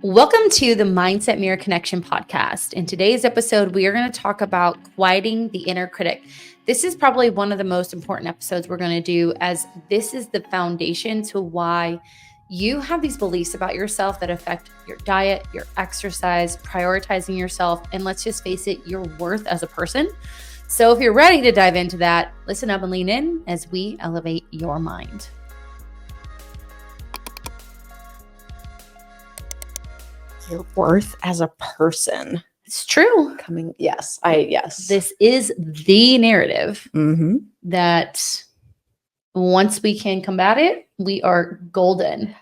Welcome to the Mindset Mirror Connection podcast. In today's episode, we are going to talk about quieting the inner critic. This is probably one of the most important episodes we're going to do, as this is the foundation to why you have these beliefs about yourself that affect your diet, your exercise, prioritizing yourself, and let's just face it, your worth as a person. So if you're ready to dive into that, listen up and lean in as we elevate your mind. Your worth as a person. It's true. Yes. This is the narrative that once we can combat it, we are golden.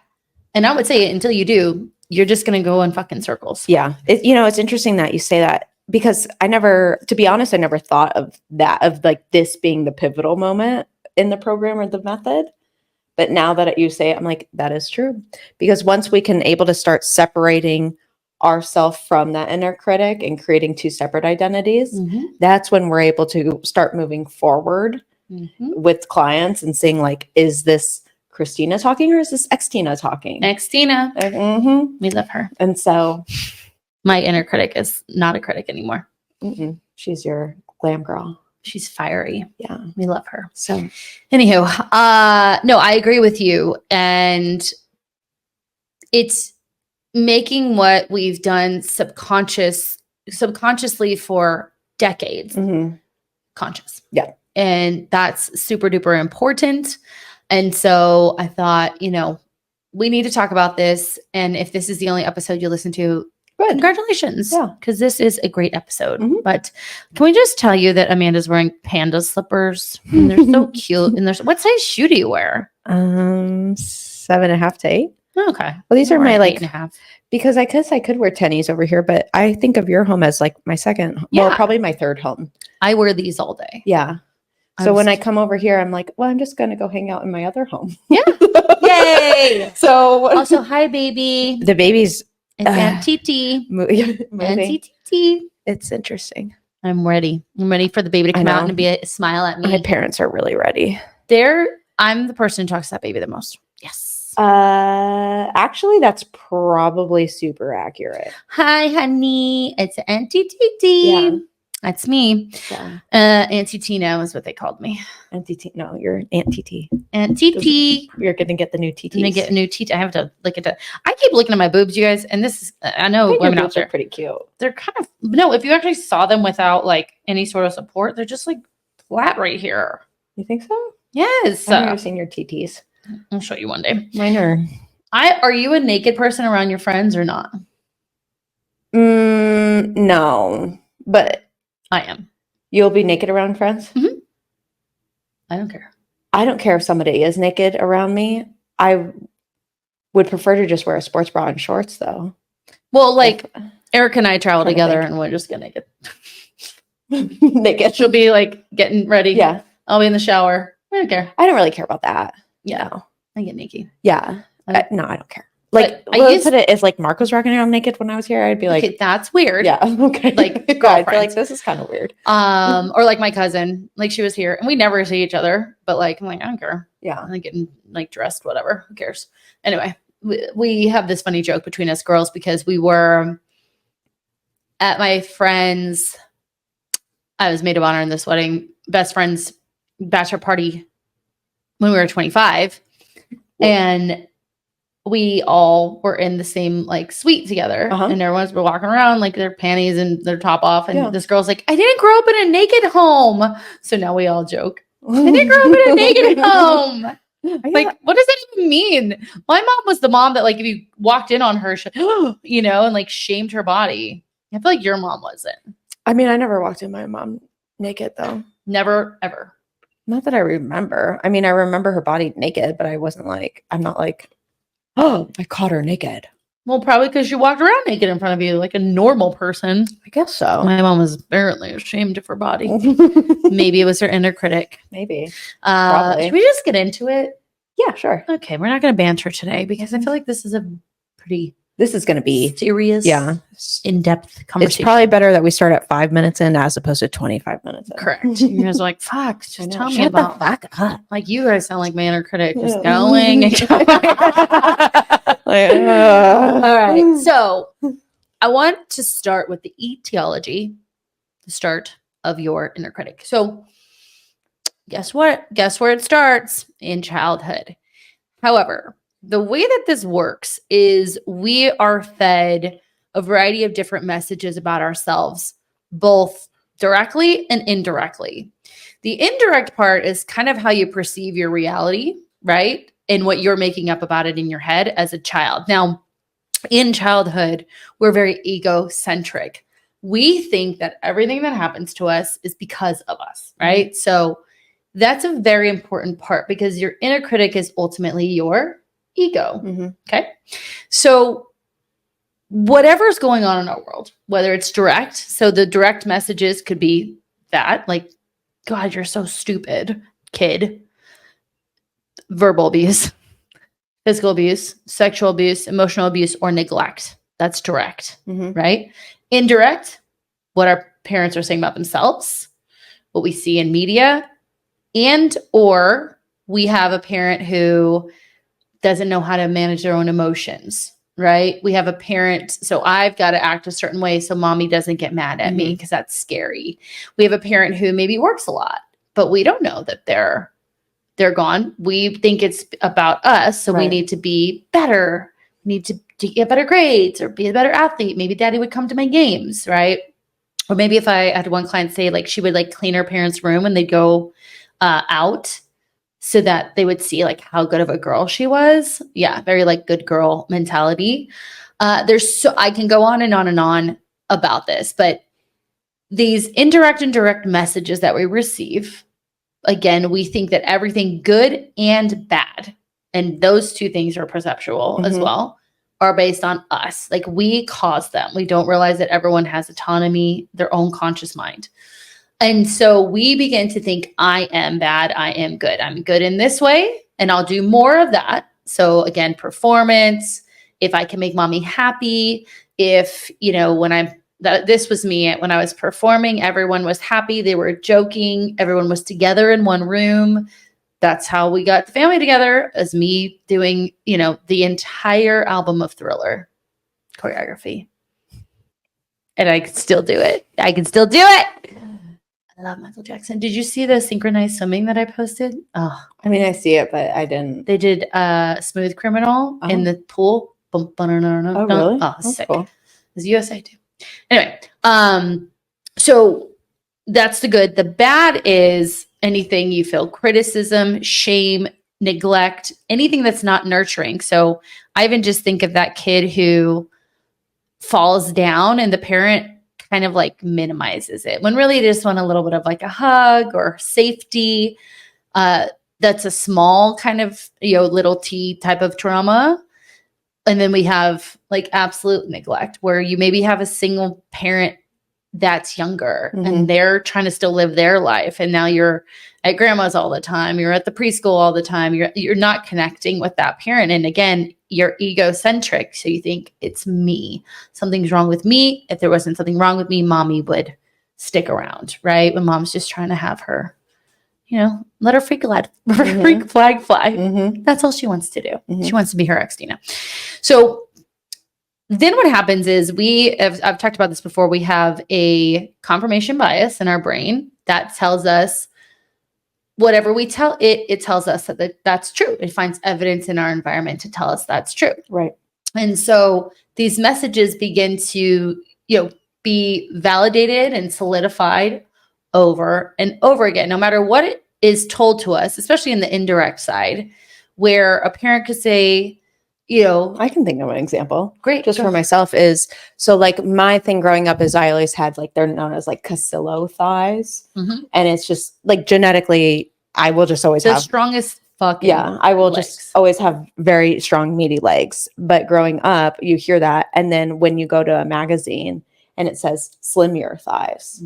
And I would say until you do, you're just going to go in fucking circles. Yeah. It's interesting that you say that, because to be honest, I never thought of that, of like this being the pivotal moment in the program or the method. But now that you say it, I'm like, that is true. Because once we can able to start separating ourselves from that inner critic and creating two separate identities, that's when we're able to start moving forward with clients and saying, like, is this Christina talking or is this X-Tina talking? X-Tina. We love her. And so my inner critic is not a critic anymore. She's your glam girl. She's fiery. Yeah. We love her. So anywho, no, I agree with you. And it's making what we've done subconsciously for decades conscious. Yeah. And that's super duper important. And so I thought, we need to talk about this. And if this is the only episode you listen to, congratulations. Yeah. Because this is a great episode. But can we just tell you that Amanda's wearing panda slippers? And they're so cute. And what size shoe do you wear? 7.5 to 8. Okay. Well, these are my 8.5. Because I could wear tennies over here, but I think of your home as like my second, well, probably my third home. I wear these all day. Yeah. So when I come over here, I'm like, well, I'm just going to go hang out in my other home. Yeah. Yay. So also, hi, baby. The baby's it's Aunt Titi. Aunt Titi. It's interesting. I'm ready. I'm ready for the baby to come out and smile at me. My parents are really ready. I'm the person who talks to that baby the most. Yes. Actually, that's probably super accurate. Hi, honey. It's Auntie Titi. Yeah. That's me. Yeah. Auntie Tina is what they called me. Auntie T. No, you're Aunt TT. Aunt TT. You're going to get the new TT. I'm going to get a new TT. I have to look at that. I keep looking at my boobs, you guys. And this is, I know women out there are pretty cute. They're kind of, no, if you actually saw them without like any sort of support, they're just like flat right here. You think so? Yes. I've never seen your TTs. I'll show you one day. Mine are. Are you a naked person around your friends or not? No, but I am. You'll be naked around friends? I don't care. I don't care if somebody is naked around me. I would prefer to just wear a sports bra and shorts, though. Well, like Eric and I travel together and we're just get naked. Naked. She'll be like getting ready. Yeah. I'll be in the shower. I don't care. I don't really care about that. Yeah. No. I get naked. Yeah. No, I don't care. Like, let's put it as like Mark was rocking around naked when I was here. I'd be like, okay, that's weird. Yeah. Okay. Like, I feel like this is kind of weird. Or like my cousin, like she was here and we never see each other, but like, I'm like, I don't care. Yeah. I'm like getting like dressed, whatever. Who cares? Anyway, we have this funny joke between us girls because we were at my friend's, I was maid of honor in this wedding, best friend's bachelor party when we were 25. And we all were in the same like suite together and everyone's been walking around like their panties and their top off. And this girl's like, I didn't grow up in a naked home. So now we all joke. I didn't grow up in a naked home. Like, what does that even mean? My mom was the mom that like, if you walked in on her, and like shamed her body. I feel like your mom wasn't. I mean, I never walked in my mom naked though. Never, ever. Not that I remember. I mean, I remember her body naked, but I'm not like, oh, I caught her naked. Well, probably because she walked around naked in front of you like a normal person. I guess so. My mom was apparently ashamed of her body. Maybe it was her inner critic. Maybe. Should we just get into it? Yeah, sure. Okay, we're not going to banter today because I feel like this is a pretty This is going to be serious, in-depth conversation. It's probably better that we start at 5 minutes in as opposed to 25 minutes in. Correct. You guys are like, fuck, just tell me about the fuck up. Like, you guys sound like my inner critic, just going. All right. So I want to start with the etiology, the start of your inner critic. So guess what? Guess where it starts? In childhood. However, the way that this works is we are fed a variety of different messages about ourselves, both directly and indirectly. The indirect part is kind of how you perceive your reality, right? And what you're making up about it in your head as a child. Now, in childhood, we're very egocentric. We think that everything that happens to us is because of us, right? Mm-hmm. So that's a very important part because your inner critic is ultimately your ego. Mm-hmm. Okay. So whatever's going on in our world, whether it's direct, so the direct messages could be that, like, God, you're so stupid, kid. Verbal abuse, physical abuse, sexual abuse, emotional abuse, or neglect. That's direct, mm-hmm. right? Indirect, what our parents are saying about themselves, what we see in media, and or we have a parent who doesn't know how to manage their own emotions, right? We have a parent, so I've got to act a certain way so mommy doesn't get mad at me because that's scary. We have a parent who maybe works a lot, but we don't know that they're gone. We think it's about us, so we need to be better. We need to get better grades or be a better athlete. Maybe daddy would come to my games, right? Or maybe if I had one client say like she would like clean her parents' room and they'd go out so that they would see like how good of a girl she was. Yeah, very like good girl mentality. I can go on and on and on about this, but these indirect and direct messages that we receive, again, we think that everything good and bad, and those two things are perceptual as well, are based on us. Like we cause them. We don't realize that everyone has autonomy, their own conscious mind. And so we begin to think, I am bad, I am good. I'm good in this way, and I'll do more of that. So again, performance, if I can make mommy happy, if, this was me when I was performing, everyone was happy, they were joking, everyone was together in one room. That's how we got the family together, as me doing, the entire album of Thriller choreography. And I can still do it. I love Michael Jackson. Did you see the synchronized swimming that I posted? Oh, I mean, I see it, but I didn't. They did Smooth Criminal in the pool. Oh, really? Oh, sick. Cool. It's USA too. Anyway, so that's the good. The bad is anything you feel criticism, shame, neglect, anything that's not nurturing. So I even just think of that kid who falls down and the parent kind of like minimizes it when really they just want a little bit of like a hug or safety. That's a small kind of, little t type of trauma. And then we have like absolute neglect where you maybe have a single parent that's younger and they're trying to still live their life. And now you're at grandma's all the time. You're at the preschool all the time. You're not connecting with that parent. And again, you're egocentric. So you think it's me. Something's wrong with me. If there wasn't something wrong with me, mommy would stick around, right? When mom's just trying to have her, let her freak flag fly. That's all she wants to do. She wants to be her ex-Dina. So then what happens is I've talked about this before, we have a confirmation bias in our brain that tells us whatever we tell it, it tells us that's true. It finds evidence in our environment to tell us that's true. Right. And so these messages begin to, be validated and solidified over and over again, no matter what it is told to us, especially in the indirect side, where a parent could say, I can think of an example. Great. Just for myself is, so like my thing growing up is I always had like, they're known as like Casillo thighs. And it's just like genetically, I will just always have the strongest fucking I will legs. just always have very strong meaty legs. But growing up, you hear that. And then when you go to a magazine and it says slim your thighs.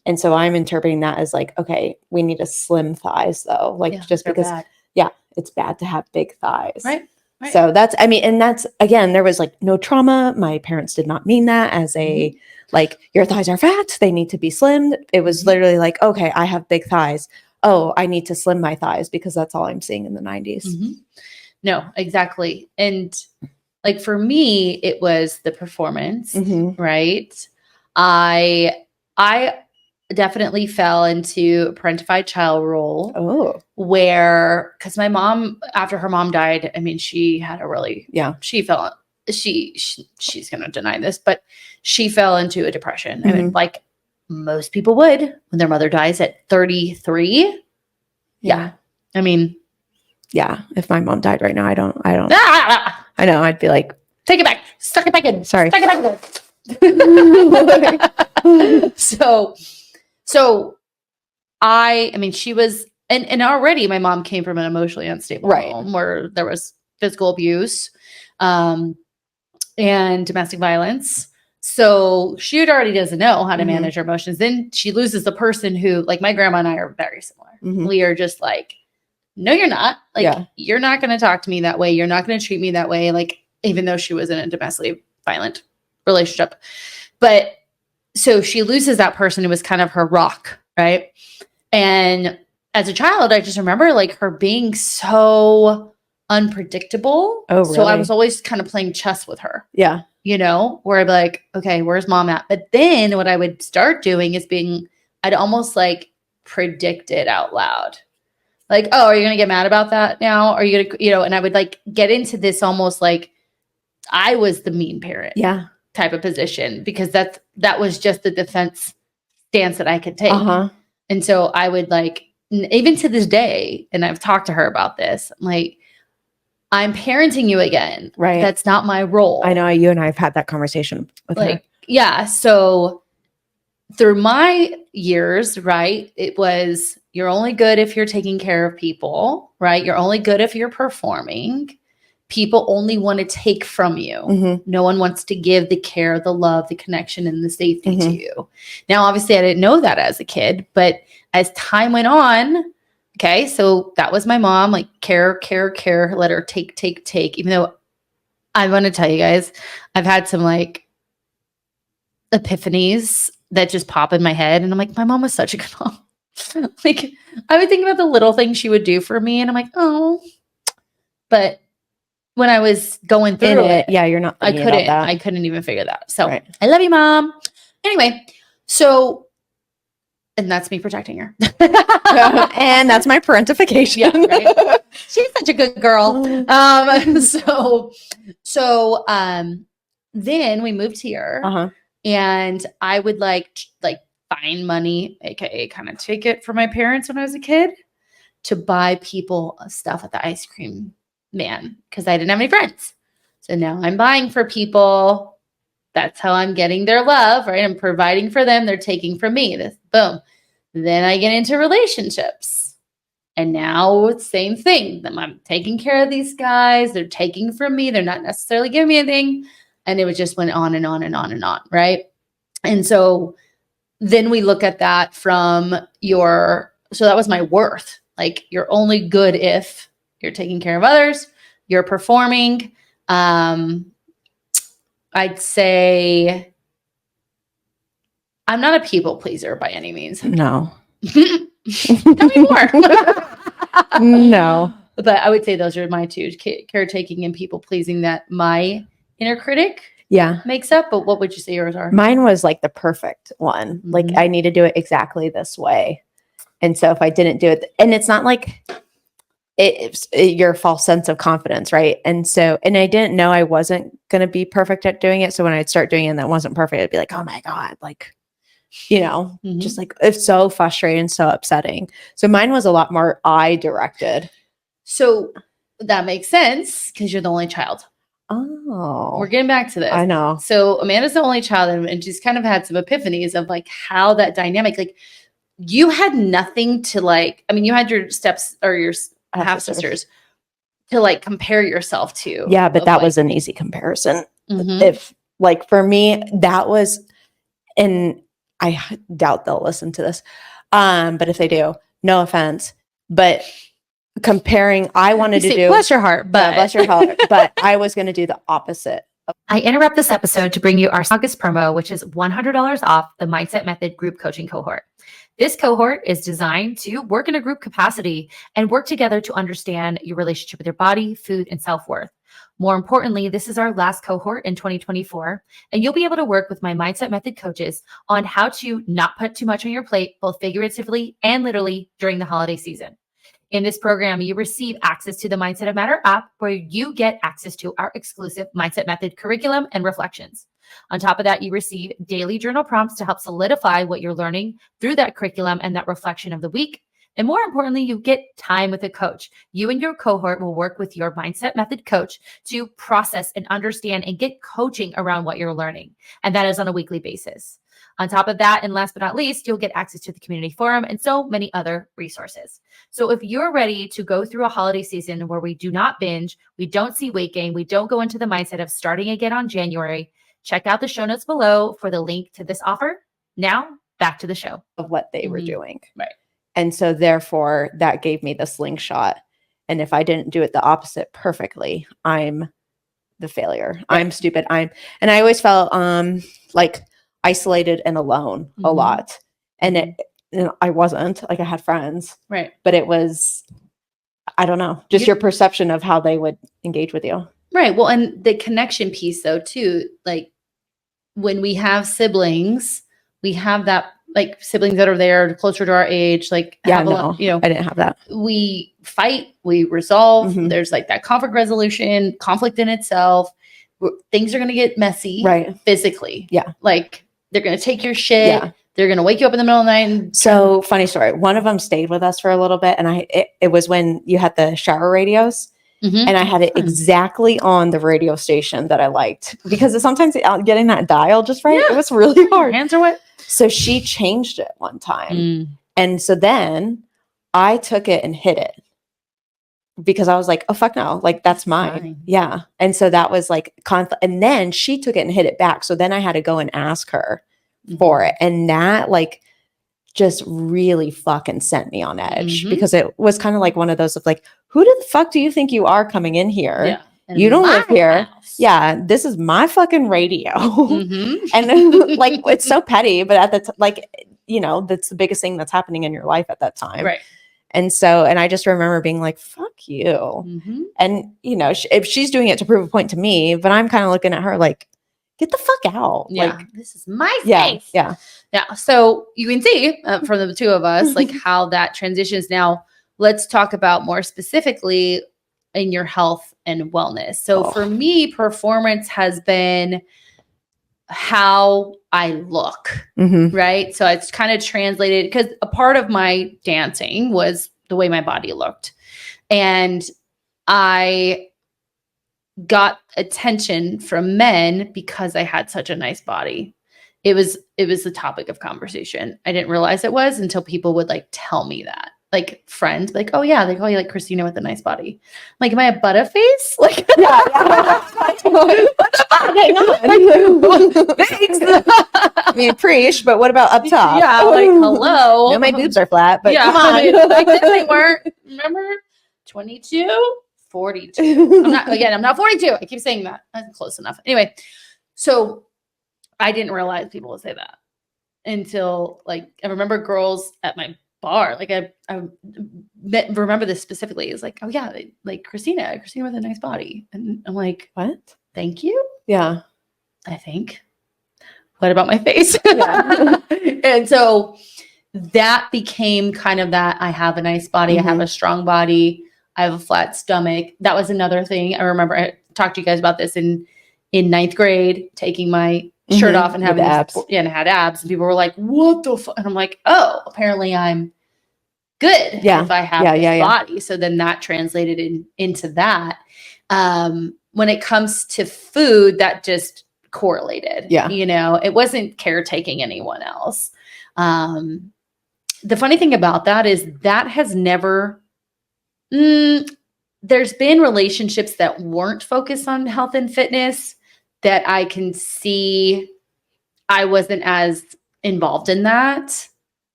And so I'm interpreting that as like, okay, we need a slim thighs though. Like just because, it's bad to have big thighs. Right. So that's again, there was like no trauma. My parents did not mean that as a, like, your thighs are fat, they need to be slimmed. It was literally like, okay, I have big thighs. Oh, I need to slim my thighs because that's all I'm seeing in the 90s. No, exactly. And like for me, it was the performance, Mhm. right? I definitely fell into a parentified child role Oh, where, because my mom, after her mom died, I mean, she had a really, yeah. she's going to deny this, but she fell into a depression. I mean, Mhm. like most people would when their mother dies at 33. Yeah. I mean, Yeah. If my mom died right now, I don't, ah, I know. I'd be like, take it back. Stuck it back in. Sorry. Stuck it back in. So I mean, she was, and already my mom came from an emotionally unstable Right. home where there was physical abuse, and domestic violence. So she already doesn't know how to Mhm. manage her emotions. Then she loses the person who, like, my grandma and I are very similar. Mhm. We are just like, no, you're not. Like, Yeah. you're not going to talk to me that way. You're not going to treat me that way. Like, even though she was in a domestically violent relationship. But so she loses that person who was kind of her rock, right? And as a child, I just remember like her being so unpredictable. Oh, So I really? was always kind of playing chess with her, Yeah. you know, where I'd be like, okay, where's mom at? But then what I would start doing is I'd almost like predict it out loud. Like, oh, are you going to get mad about that now? Are you going to, and I would like get into this almost like I was the mean parent Yeah. type of position, because that was just the defense stance that I could take. Uh-huh. And so I would like, even to this day, and I've talked to her about this, I'm like, I'm parenting you again. Right. That's not my role. I know you and I have had that conversation with her. Yeah. So through my years, right, it was, you're only good if you're taking care of people, right? You're only good if you're performing. People only want to take from you. Mhm. No one wants to give the care, the love, the connection, and the safety to Mhm. you. Now, obviously, I didn't know that as a kid, but as time went on, okay, so that was my mom, like care, let her take. Even though I want to tell you guys, I've had some like epiphanies that just pop in my head. And I'm like, my mom was such a good mom. Like, I would think about the little things she would do for me. And I'm like, oh, but when I was going through it, yeah, you're not thinking about that. I couldn't even figure that out. So Right. I love you, mom. Anyway, so, and that's me protecting her. And that's my parentification. Yeah, right? She's such a good girl. So then we moved here, Uh-huh. and I would like find money, aka kind of take it from my parents when I was a kid, to buy people stuff at the ice cream man, because I didn't have any friends. So now I'm buying for people. That's how I'm getting their love, right? I'm providing for them. They're taking from me. This, boom. Then I get into relationships. And now it's the same thing. I'm taking care of these guys. They're taking from me. They're not necessarily giving me anything. And it just went on and on and on and on, right? And so then we look at that from so that was my worth. Like, you're only good if you're taking care of others, you're performing. I'd say I'm not a people pleaser by any means. No. Tell me more. No. But I would say those are my two: caretaking and people pleasing, that my inner critic makes up. But what would you say yours are? Mine was like the perfect one. Mm-hmm. Like, I need to do it exactly this way. And so if I didn't do it, and it's not like it's your false sense of confidence, right? And so, and I didn't know I wasn't going to be perfect at doing it. So when I'd start doing it and that wasn't perfect, I'd be like, oh my God, like, just like, it's so frustrating and so upsetting. So mine was a lot more I directed. So that makes sense, because you're the only child. Oh, We're getting back to this. I know. So Amanda's the only child, and she's kind of had some epiphanies of like how that dynamic, like, you had nothing to like, I mean, you had your steps or your half sisters to like compare yourself to. Yeah, but that was an easy comparison. Mm-hmm. If like for me, that was, and I doubt they'll listen to this. But if they do, no offense. But comparing, I wanted to do, bless your heart, but bless your heart, but I was going to do the opposite. I interrupt this episode to bring you our August promo, which is $100 off the Mindset Method group coaching cohort. This cohort is designed to work in a group capacity and work together to understand your relationship with your body, food, and self-worth. More importantly, this is our last cohort in 2024, and you'll be able to work with my Mindset Method coaches on how to not put too much on your plate, both figuratively and literally during the holiday season. In this program, you receive access to the Mindset of Matter app, where you get access to our exclusive Mindset Method curriculum and reflections. On top of that, you receive daily journal prompts to help solidify what you're learning through that curriculum and that reflection of the week. And more importantly, you get time with a coach. You and your cohort will work with your Mindset Method coach to process and understand and get coaching around what you're learning. And that is on a weekly basis. On top of that, and last but not least, you'll get access to the community forum and so many other resources. So if you're ready to go through a holiday season where we do not binge, we don't see weight gain, we don't go into the mindset of starting again on January, check out the show notes below for the link to this offer. Now, back to the show. Of what they were doing. Right. And so therefore that gave me the slingshot. And if I didn't do it the opposite perfectly, I'm the failure. Right. I'm stupid. And I always felt like isolated and alone a lot. And I wasn't, like, I had friends. Right. But it was, I don't know, just your perception of how they would engage with you. Right. Well, and the connection piece though, too, like when we have siblings, we have that, like, siblings that are there closer to our age, like, yeah, have no, I didn't have that. We fight, we resolve. There's like that conflict resolution, conflict in itself. Things are going to get messy, right? Physically. Yeah. Like, they're going to take your shit. Yeah. They're going to wake you up in the middle of the night. And so funny story. One of them stayed with us for a little bit. And it was when you had the shower radios. And I had it exactly on the radio station that I liked, because sometimes getting that dial just right, it was really hard. Hands are wet. So she changed it one time. And so then I took it and hid it, because I was like, oh, fuck no. Like, that's mine. Fine. Yeah. And so that was like conflict. And then she took it and hid it back. So then I had to go and ask her for it. And that, like, just really fucking sent me on edge, because it was kind of like one of those of like, who the fuck do you think you are coming in here? Yeah. You don't live here. House. Yeah. This is my fucking radio. And then, like, it's so petty, but at the like, you know, that's the biggest thing that's happening in your life at that time. Right. And so, and I just remember being like, fuck you. And, you know, if she's doing it to prove a point to me, but I'm kind of looking at her like, get the fuck out. Yeah. Like, this is my face. Yeah. So you can see from the two of us, like, how that transitions. Now, let's talk about more specifically in your health and wellness. So for me, performance has been how I look, right? So it's kind of translated, because a part of my dancing was the way my body looked. And I got attention from men because I had such a nice body. It was the topic of conversation. I didn't realize it was until people would, like, tell me that. Like, friends, like, oh yeah, they call you, like, Christina with a nice body. I'm like, am I a butterface? Like, yeah. Hang on. Thanks. I mean, preach, but what about up top? Yeah, like, hello. No, my boobs are flat, but yeah, come on. I mean, like, they weren't. Remember, 22, 42. I'm not 42. I keep saying that. That's close enough. Anyway, so I didn't realize people would say that until, like, I remember girls at my bar. Like, I remember this specifically. It's like, oh yeah, like Christina with a nice body. And I'm like, what? Thank you. Yeah. I think. What about my face? Yeah. And so that became kind of that. I have a nice body. I have a strong body. I have a flat stomach. That was another thing. I remember I talked to you guys about this in ninth grade, taking my shirt off and having abs. And I had abs, and people were like, what the fuck? And I'm like, oh, apparently I'm good if I have this body. So then that translated into that. When it comes to food, that just correlated. Yeah. You know, it wasn't caretaking anyone else. The funny thing about that is that has never, there's been relationships that weren't focused on health and fitness that I can see I wasn't as involved in that.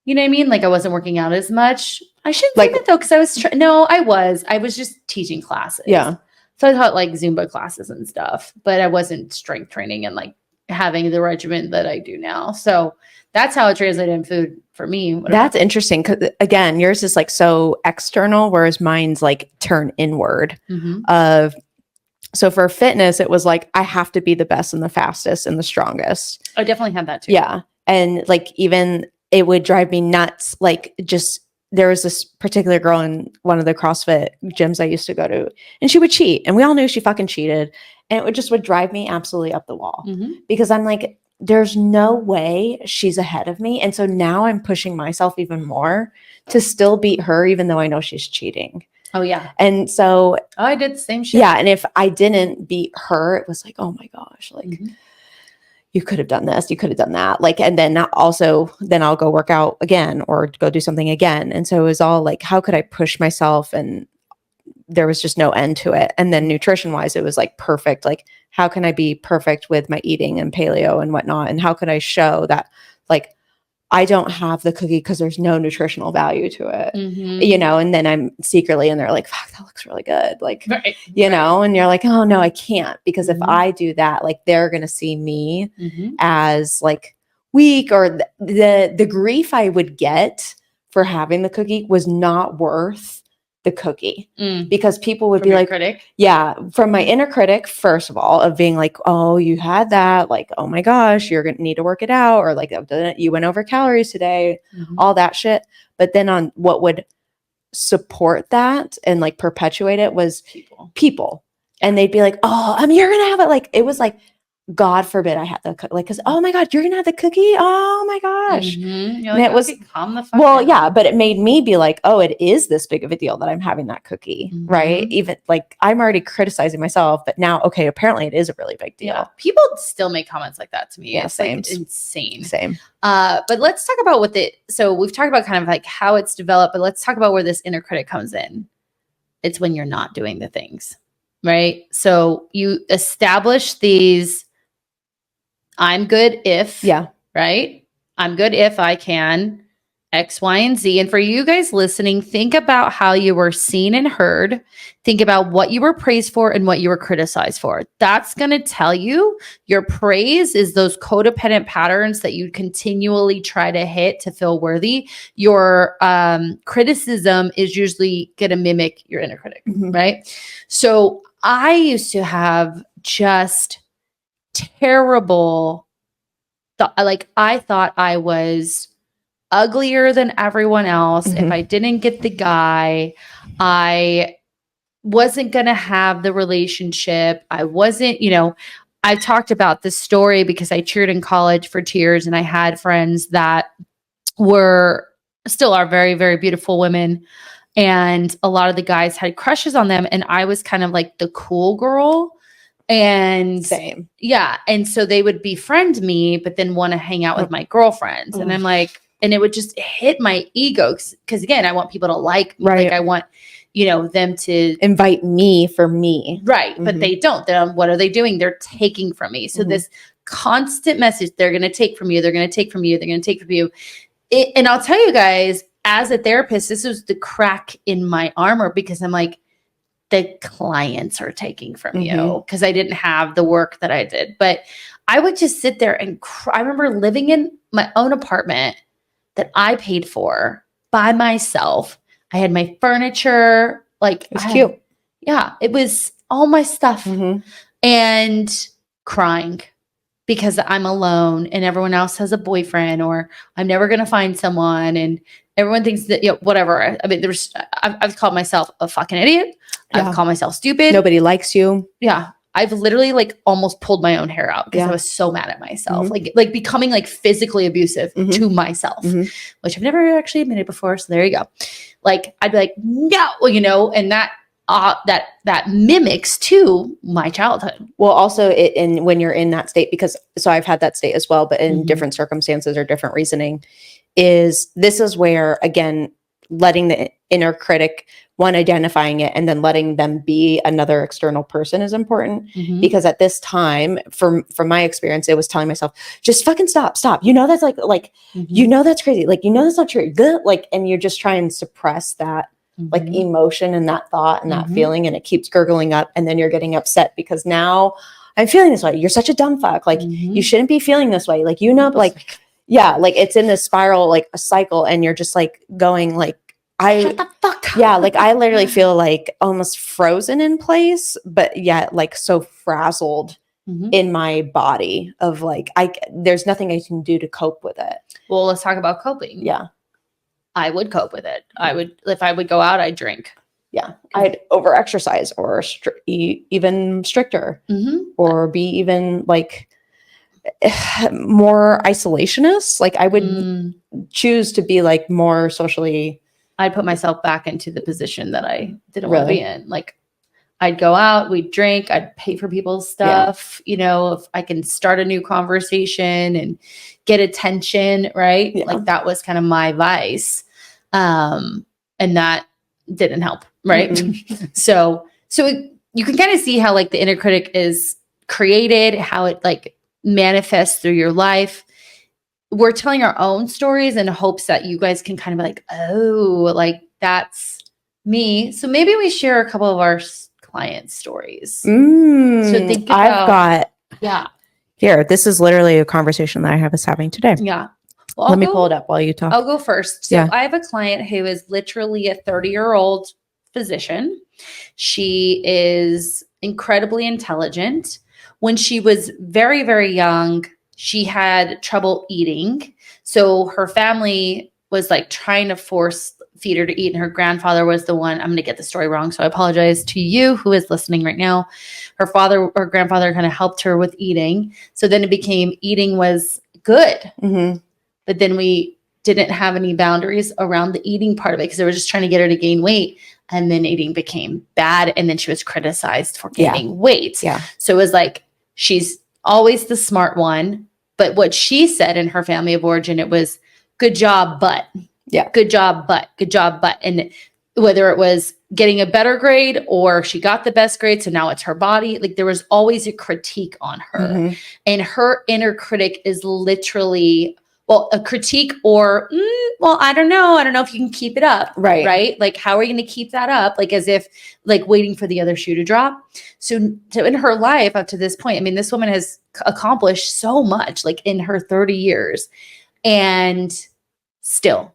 You know what I mean? Like, I wasn't working out as much. I shouldn't say that though, because I was, I was just teaching classes. Yeah. So I taught, like, Zumba classes and stuff, but I wasn't strength training and, like, having the regimen that I do now. So that's how it translated in food for me. That's interesting. Cause again, yours is, like, so external, whereas mine's, like, turn inward of, So for fitness, it was like, I have to be the best and the fastest and the strongest. I definitely had that too. Yeah. And like, even it would drive me nuts. Like, just, there was this particular girl in one of the CrossFit gyms I used to go to, and she would cheat. And we all knew she fucking cheated. And it would drive me absolutely up the wall because I'm like, there's no way she's ahead of me. And so now I'm pushing myself even more to still beat her, even though I know she's cheating. Oh, yeah. And so I did the same shit. yeah. And if I didn't beat her, it was like, oh my gosh, like you could have done this, you could have done that. Like, and then then I'll go work out again or go do something again. And so it was all like, how could I push myself? And there was just no end to it. And then nutrition wise, it was like perfect. Like, how can I be perfect with my eating and paleo and whatnot? And how could I show that like I don't have the cookie because there's no nutritional value to it, you know? And then I'm secretly, and they're like, fuck, that looks really good. Like, you know, and you're like, oh no, I can't, because if I do that, like they're going to see me as like weak, or the grief I would get for having the cookie was not worth the cookie, because people would be like, critic. Yeah, from my inner critic, first of all, of being like, oh, you had that, like, oh my gosh, you're gonna need to work it out, or like, you went over calories today, all that shit. But then on what would support that and like perpetuate it was people. And they'd be like, oh, you're gonna have it. Like, it was like, God forbid I had the cookie. Like, because, oh my God, you're going to have the cookie? Oh my gosh. You're And like, it was, calm the fuck well, down. yeah, but it made me be like, oh, it is this big of a deal that I'm having that cookie, right? Even like, I'm already criticizing myself, but now, okay, apparently it is a really big deal. Yeah. People still make comments like that to me. Yeah, it's same. like insane. Same. But let's talk about so we've talked about kind of like how it's developed, but let's talk about where this inner critic comes in. It's when you're not doing the things, right? So you establish these, I'm good if, right? I'm good if I can X, Y, and Z. And for you guys listening, think about how you were seen and heard. Think about what you were praised for and what you were criticized for. That's going to tell you your praise is those codependent patterns that you continually try to hit to feel worthy. Your criticism is usually going to mimic your inner critic, right? So I used to have just terrible like, I thought I was uglier than everyone else. If I didn't get the guy, I wasn't going to have the relationship. I wasn't, you know, I talked about this story because I cheered in college for 2 years, and I had friends that still are very, very beautiful women. And a lot of the guys had crushes on them. And I was kind of like the cool girl. And same. Yeah. And so they would befriend me, but then want to hang out with my girlfriends. And I'm like, and it would just hit my ego. Cause again, I want people to like me. Right. Like, I want, you know, them to invite me for me. Right. But they don't. What are they doing? They're taking from me. So this constant message, they're going to take from you. They're going to take from you. They're going to take from you. And I'll tell you guys, as a therapist, this was the crack in my armor, because I'm like, the clients are taking from you, because I didn't have the work that I did. But I would just sit there and cry. I remember living in my own apartment that I paid for by myself. I had my furniture. Like, it was cute. Yeah, it was all my stuff. And crying because I'm alone and everyone else has a boyfriend, or I'm never going to find someone. And everyone thinks that, you know, whatever. I mean, I've called myself a fucking idiot. I've called myself stupid. Nobody likes you. Yeah. I've literally like almost pulled my own hair out because I was so mad at myself, like becoming like physically abusive to myself, which I've never actually admitted before. So there you go. Like, I'd be like, no, you know, and that mimics too my childhood. Well, also when you're in that state, because so I've had that state as well, but in different circumstances or different reasoning, this is where, again, letting the inner critic, one, identifying it, and then letting them be another external person is important. Because at this time, from my experience, it was telling myself, just fucking stop. You know, that's like, you know, that's crazy. Like, you know, that's not true. Like, and you're just trying to suppress that like emotion and that thought and that feeling, and it keeps gurgling up, and then you're getting upset because now I'm feeling this way. You're such a dumb fuck. Like, you shouldn't be feeling this way. Like, you know, like, yeah, like it's in this spiral, like a cycle, and you're just like going like, shut the fuck up. Yeah, like I literally feel like almost frozen in place, but yet like so frazzled in my body of like, there's nothing I can do to cope with it. Well, let's talk about coping. Yeah. I would cope with it. If I would go out, I'd drink. Yeah. I'd over exercise or even stricter or be even like more isolationist. Like I would choose to be like more socially. I'd put myself back into the position that I didn't want to be in. Like I'd go out, we'd drink, I'd pay for people's stuff, you know, if I can start a new conversation and get attention, right? Yeah. Like that was kind of my vice. And that didn't help, right? So you can kind of see how like the inner critic is created, how it like manifests through your life. We're telling our own stories in hopes that you guys can kind of be like, oh, like that's me. So maybe we share a couple of our client stories. So think about, here, this is literally a conversation that I was having today. Yeah. Well, Let me pull it up while you talk. I'll go first. So I have a client who is literally a 30-year-old physician. She is incredibly intelligent. When she was very, very young, she had trouble eating. So her family was like trying to force feed her to eat. And her grandfather was the one, I'm going to get the story wrong, so I apologize to you who is listening right now. Her father or grandfather kind of helped her with eating. So then it became eating was good. But then we didn't have any boundaries around the eating part of it because they were just trying to get her to gain weight. And then eating became bad. And then she was criticized for gaining weight. Yeah. So it was like, she's always the smart one. But what she said in her family of origin, it was good job, but. Yeah. Good job, but. Good job, but. And whether it was getting a better grade or she got the best grade, so now it's her body. Like there was always a critique on her. And her inner critic is literally, well, a critique or, well, I don't know. I don't know if you can keep it up. Right. Right. Like, how are you going to keep that up? Like, as if like waiting for the other shoe to drop. So in her life up to this point, I mean, this woman has accomplished so much, like in her 30 years and still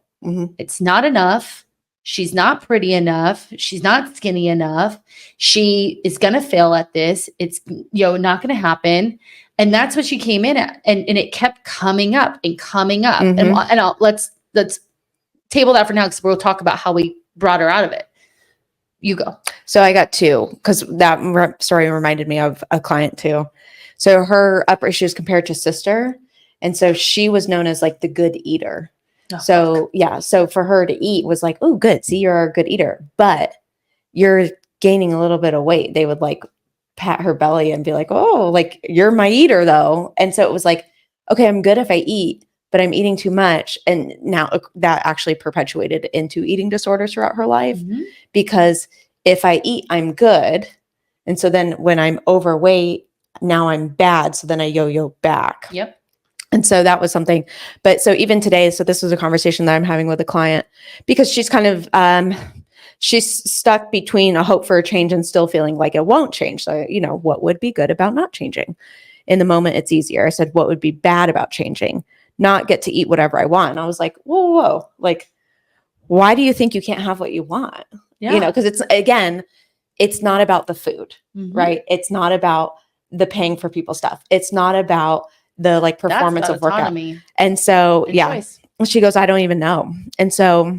it's not enough. She's not pretty enough. She's not skinny enough. She is going to fail at this. It's, not going to happen. And that's what she came in at. And it kept coming up and coming up. And let's table that for now because we'll talk about how we brought her out of it. You go. So I got two because that story reminded me of a client too. So her she was compared to sister. And so she was known as like the good eater. Oh, so so for her to eat was like, oh, good. See, you're a good eater, but you're gaining a little bit of weight. They would like pat her belly and be like, oh, like you're my eater though. And so it was like, okay, I'm good if I eat, but I'm eating too much. And now that actually perpetuated into eating disorders throughout her life because if I eat, I'm good. And so then when I'm overweight, now I'm bad. So then I yo-yo back. Yep. And so that was something, but so even today, so this was a conversation that I'm having with a client because she's kind of, she's stuck between a hope for a change and still feeling like it won't change. So, what would be good about not changing? In the moment, it's easier. I said, what would be bad about changing? Not get to eat whatever I want. And I was like, whoa, like, why do you think you can't have what you want? Yeah. Because it's not about the food, right? It's not about the paying for people's stuff. It's not about the like performance of workout. And so, choice. She goes, I don't even know. And so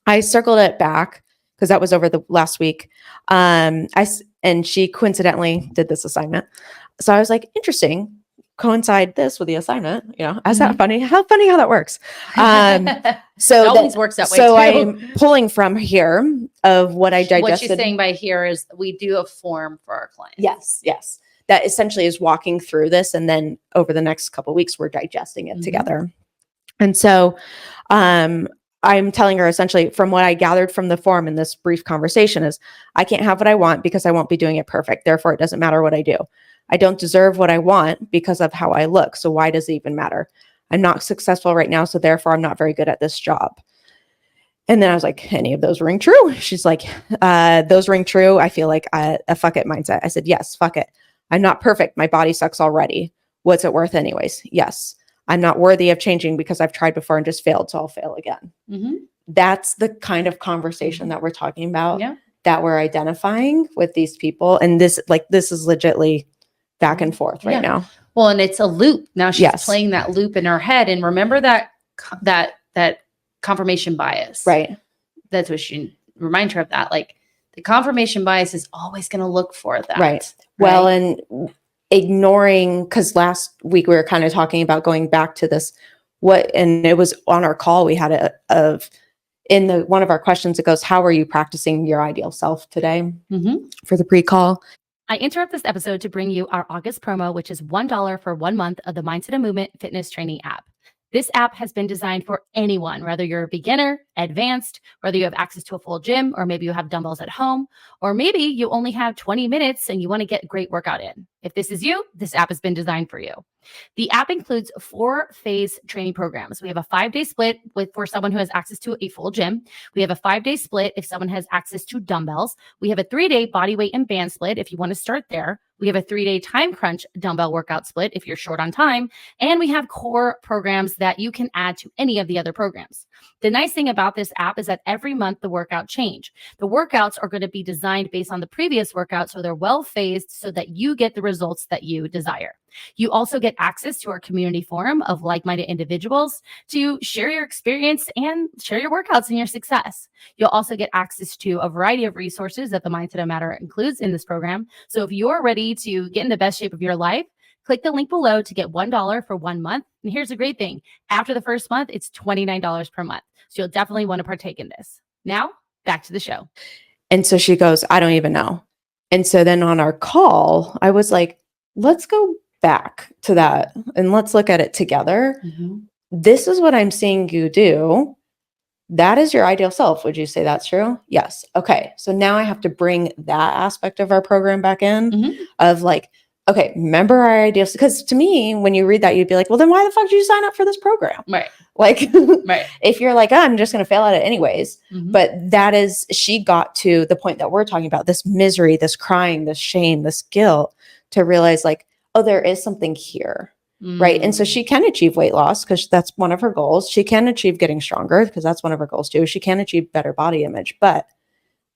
I circled it back because that was over the last week. And she coincidentally did this assignment. So I was like, interesting, coincide this with the assignment, is that funny? How funny how that works. So it always works that way. So I'm pulling from here of what I digested. What she's saying by here is we do a form for our clients. Yes. That essentially is walking through this. And then over the next couple of weeks, we're digesting it together. And so I'm telling her essentially from what I gathered from the form in this brief conversation is I can't have what I want because I won't be doing it perfect. Therefore, it doesn't matter what I do. I don't deserve what I want because of how I look. So why does it even matter? I'm not successful right now. So therefore, I'm not very good at this job. And then I was like, any of those ring true? She's like, those ring true. I feel like a fuck it mindset. I said, yes, fuck it. I'm not perfect. My body sucks already. What's it worth anyways? Yes. I'm not worthy of changing because I've tried before and just failed. So I'll fail again. that's the kind of conversation that we're talking about, Yeah. that we're identifying with these people. And this is legitly back and forth right now. Well, and it's a loop. Now she's Yes. playing that loop in her head. And remember that confirmation bias. Right. That's what she remind her of that. Like the confirmation bias is always going to look for that. Right. Well, and ignoring, because last week we were kind of talking about going back to this, and it was on our call, we had one of our questions, it goes, how are you practicing your ideal self today for the pre-call? I interrupt this episode to bring you our August promo, which is $1 for 1 month of the Mindset and Movement Fitness Training app. This app has been designed for anyone, whether you're a beginner, advanced, whether you have access to a full gym, or maybe you have dumbbells at home, or maybe you only have 20 minutes and you want to get a great workout in. If this is you, this app has been designed for you. The app includes 4-phase training programs. We have a 5-day split for someone who has access to a full gym. We have a 5-day split if someone has access to dumbbells. We have a 3-day body weight and band split if you want to start there. We have a 3-day time crunch dumbbell workout split if you're short on time. And we have core programs that you can add to any of the other programs. The nice thing about this app is that every month the workout change. The workouts are going to be designed based on the previous workout, so they're well phased so that you get the results that you desire. You also get access to our community forum of like-minded individuals to share your experience and share your workouts and your success. You'll also get access to a variety of resources that the Mindset of Matter includes in this program. So if you're ready to get in the best shape of your life, click the link below to get $1 for 1 month. And here's the great thing. After the first month, it's $29 per month. So you'll definitely want to partake in this. Now, back to the show. And so she goes, I don't even know. And so then on our call, I was like, let's go back to that and let's look at it together. This is what I'm seeing you do. That is your ideal self. Would you say that's true? Yes. Okay. So now I have to bring that aspect of our program back in of like, okay, remember our ideal, because to me, when you read that, you'd be like, well, then why the fuck did you sign up for this program? Right. Like, right. If you're like, oh, I'm just going to fail at it anyways. But that is, she got to the point that we're talking about, this misery, this crying, this shame, this guilt, to realize like, oh, there is something here. Right. And so she can achieve weight loss because that's one of her goals. She can achieve getting stronger because that's one of her goals too. She can achieve better body image, but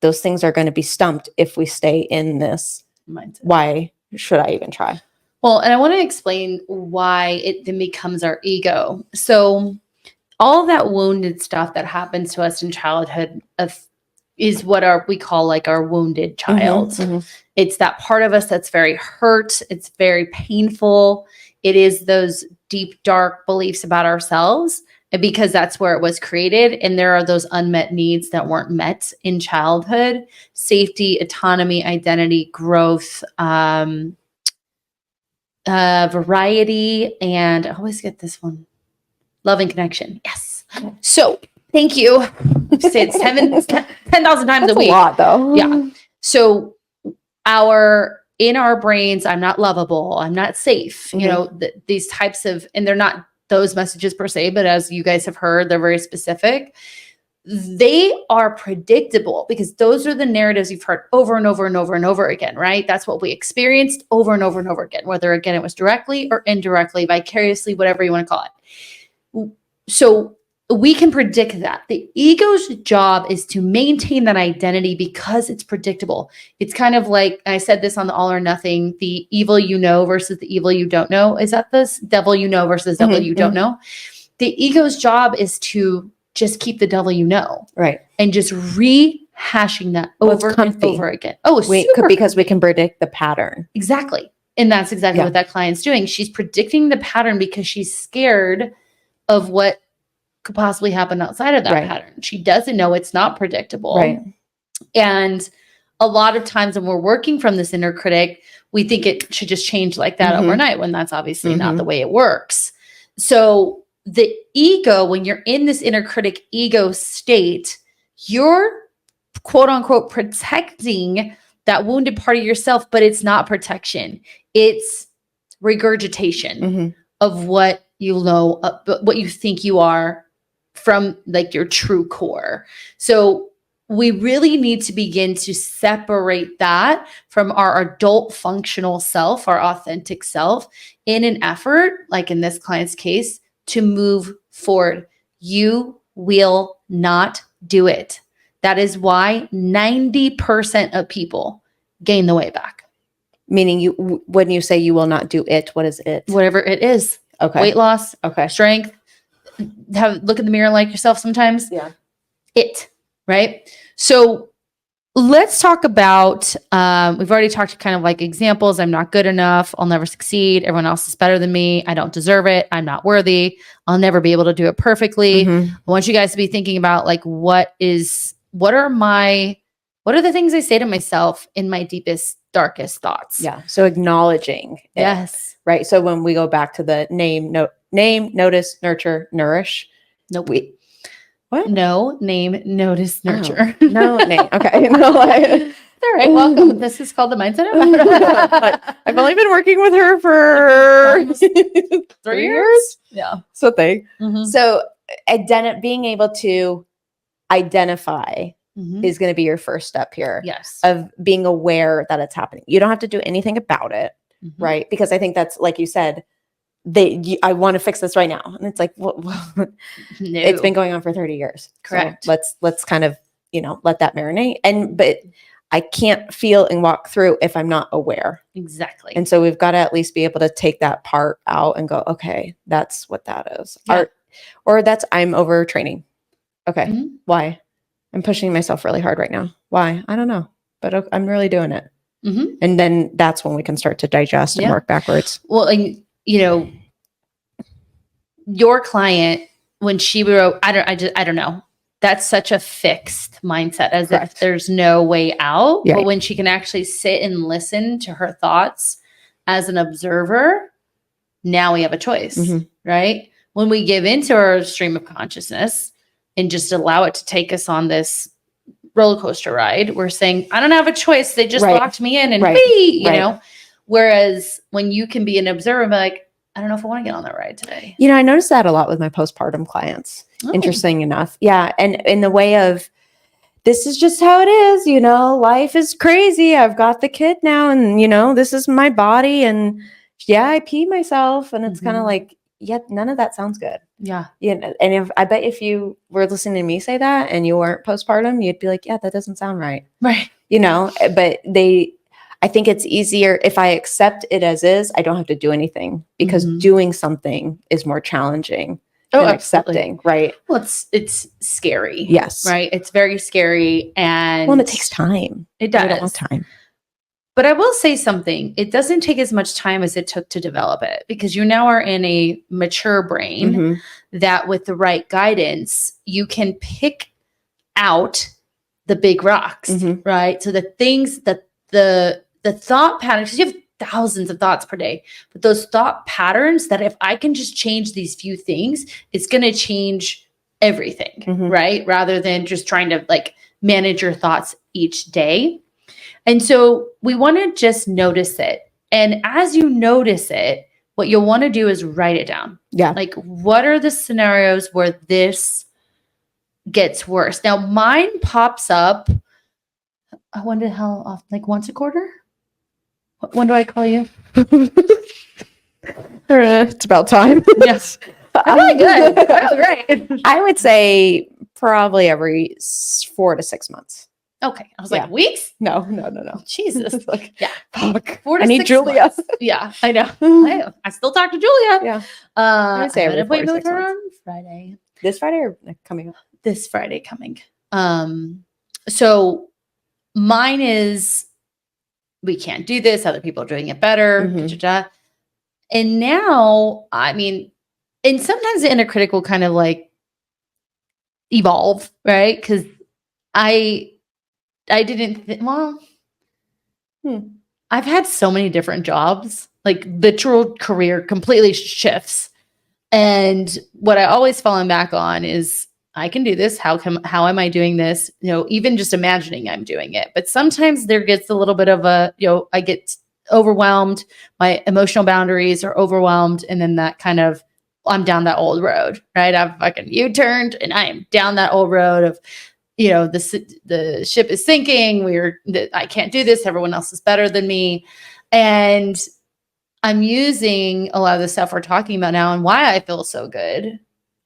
those things are going to be stumped if we stay in this mindset. Why should I even try? Well, and I want to explain why it then becomes our ego. So all that wounded stuff that happens to us in childhood is what we call like our wounded child. It's that part of us that's very hurt. It's very painful. It is those deep, dark beliefs about ourselves, and because that's where it was created. And there are those unmet needs that weren't met in childhood: safety, autonomy, identity, growth, variety, and I always get this one, love and connection. Yes. So thank you. Say it's 10,000 times a week. A lot though. Yeah. So in our brains, I'm not lovable, I'm not safe, you know, these types of, and they're not those messages per se, but as you guys have heard, they're very specific. They are predictable because those are the narratives you've heard over and over and over and over again, right? That's what we experienced over and over and over again, whether again, it was directly or indirectly, vicariously, whatever you want to call it. So we can predict that. The ego's job is to maintain that identity because it's predictable. It's kind of like, I said this on the All or Nothing, the evil you know versus the evil you don't know. Is that this devil you know versus devil you don't know? The ego's job is to just keep the devil you know. Right. And just rehashing that over and over again. Oh, because we can predict the pattern. Exactly. And that's exactly what that client's doing. She's predicting the pattern because she's scared of what could possibly happen outside of that pattern. She doesn't know it's not predictable. Right. And a lot of times when we're working from this inner critic, we think it should just change like that overnight, when that's obviously not the way it works. So the ego, when you're in this inner critic ego state, you're quote unquote protecting that wounded part of yourself, but it's not protection. It's regurgitation of what you know, what you think you are from like your true core. So we really need to begin to separate that from our adult functional self, our authentic self, in an effort, like in this client's case, to move forward. You will not do it. That is why 90% of people gain the weight back. Meaning when you say you will not do it, what is it? Whatever it is. Okay. Weight loss, Okay. strength, look in the mirror like yourself sometimes. Yeah. It, right? So let's talk about, we've already talked kind of like examples. I'm not good enough. I'll never succeed. Everyone else is better than me. I don't deserve it. I'm not worthy. I'll never be able to do it perfectly. Mhm. I want you guys to be thinking about like, what are the things I say to myself in my deepest, darkest thoughts? Yeah. So acknowledging it, Yes. right? So when we go back to the name, notice, nurture, nourish. Nope. What? No, name, notice, nurture. Oh, no name. Okay. No, All right. Welcome. This is called the Mindset of I've only been working with her for Almost 3 years. Yeah. So thank. Mhm. So being able to identify Mhm. is going to be your first step here Yes. of being aware that it's happening. You don't have to do anything about it, Mhm. right? Because I think that's, like you said, I want to fix this right now. And it's like, well, No. it's been going on for 30 years. Correct. So let's kind of, let that marinate. But I can't feel and walk through if I'm not aware. Exactly. And so we've got to at least be able to take that part out and go, okay, that's what that is. Yeah. Or that's I'm overtraining. Okay. Mhm. Why? I'm pushing myself really hard right now. Why? I don't know, but I'm really doing it. Mhm. And then that's when we can start to digest and Yeah. work backwards. Well, and your client, when she wrote, I don't know. That's such a fixed mindset, as Correct. if there's no way out. Yeah. But when she can actually sit and listen to her thoughts as an observer, now we have a choice, Mhm. right? When we give into our stream of consciousness and just allow it to take us on this roller coaster ride, we're saying, I don't have a choice. They just Right. locked me in and Right. you Right. know. Whereas when you can be an observer and be like, I don't know if I want to get on that ride today. I noticed that a lot with my postpartum clients. Oh. Interesting enough. Yeah. And in the way of, this is just how it is, life is crazy. I've got the kid now and, this is my body. And yeah, I pee myself. And it's kind of Mhm. like, yeah, none of that sounds good. Yeah. And if you were listening to me say that and you weren't postpartum, you'd be like, yeah, that doesn't sound right. Right. But I think it's easier if I accept it as is, I don't have to do anything because Mhm. doing something is more challenging Oh, than absolutely. accepting, right? Well, it's scary. Yes. Right. It's very scary. And It takes time. It We don't does. want time. But I will say something. It doesn't take as much time as it took to develop it, because you now are in a mature brain Mhm. that with the right guidance, you can pick out the big rocks, Mhm. right? So the things that the thought patterns, because you have thousands of thoughts per day, but those thought patterns that if I can just change these few things, it's going to change everything, Mhm. right? Rather than just trying to like manage your thoughts each day. And so we want to just notice it. And as you notice it, what you'll want to do is write it down. Yeah. Like, what are the scenarios where this gets worse? Now, mine pops up. I wonder how often, like once a quarter? When do I call you? It's about time. Yes. I'm really good. I'm great. I would say probably every 4 to 6 months. Okay. I was Yeah. like, weeks? No. Jesus. It's like, Yeah. fuck. 4 to I need 6 Julia. months. Yeah, I know. I still talk to Julia. Yeah. I would say have an every 4 to appointment with 6 her months. on Friday. This Friday or coming up? This Friday coming. So mine is, we can't do this. Other people are doing it better. Mhm. Da-da-da. And now, I mean, and sometimes the inner critic will kind of like evolve, right? Because I didn't, I've had so many different jobs, like literal career completely shifts. And what I always fallen back on is, I can do this. How am I doing this? Even just imagining I'm doing it. But sometimes there gets a little bit of I get overwhelmed. My emotional boundaries are overwhelmed. And then that kind of, I'm down that old road, right? I've fucking U-turned and I am down that old road of, the ship is sinking. I can't do this. Everyone else is better than me. And I'm using a lot of the stuff we're talking about now and why I feel so good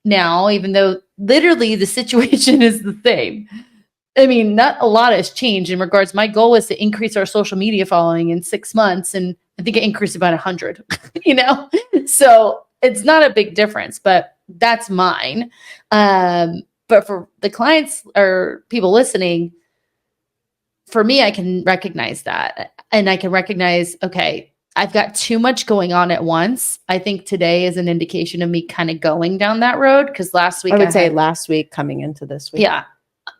now, even though literally the situation is the same. I mean, not a lot has changed in regards. My goal was to increase our social media following in 6 months, and I think it increased about 100, So it's not a big difference, but that's mine. But for the clients or people listening, for me, I can recognize that. And I can recognize, okay, I've got too much going on at once. I think today is an indication of me kind of going down that road, because last week I would say last week coming into this week. Yeah.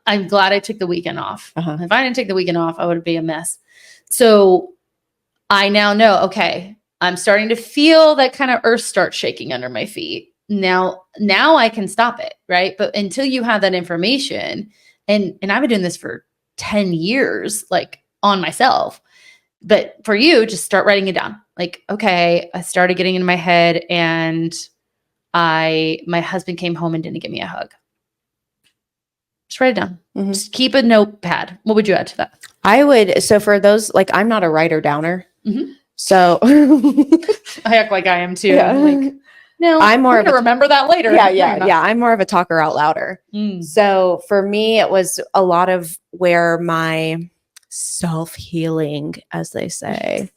I'm glad I took the weekend off. Uh-huh. If I didn't take the weekend off, I would be a mess. So I now know, okay, I'm starting to feel that kind of earth start shaking under my feet. Now I can stop it, right? But until you have that information, and I've been doing this for 10 years, like on myself. But for you, just start writing it down. Like, okay, I started getting in my head, and my husband came home and didn't give me a hug. Just write it down. Mm-hmm. Just keep a notepad. What would you add to that? I would. So for those, like, I'm not a writer downer. Mm-hmm. So I act like I am too. Yeah. Like, no, I'm more going to remember that later. Yeah. I'm more of a talker out louder. So for me, it was a lot of where my self-healing, as they say,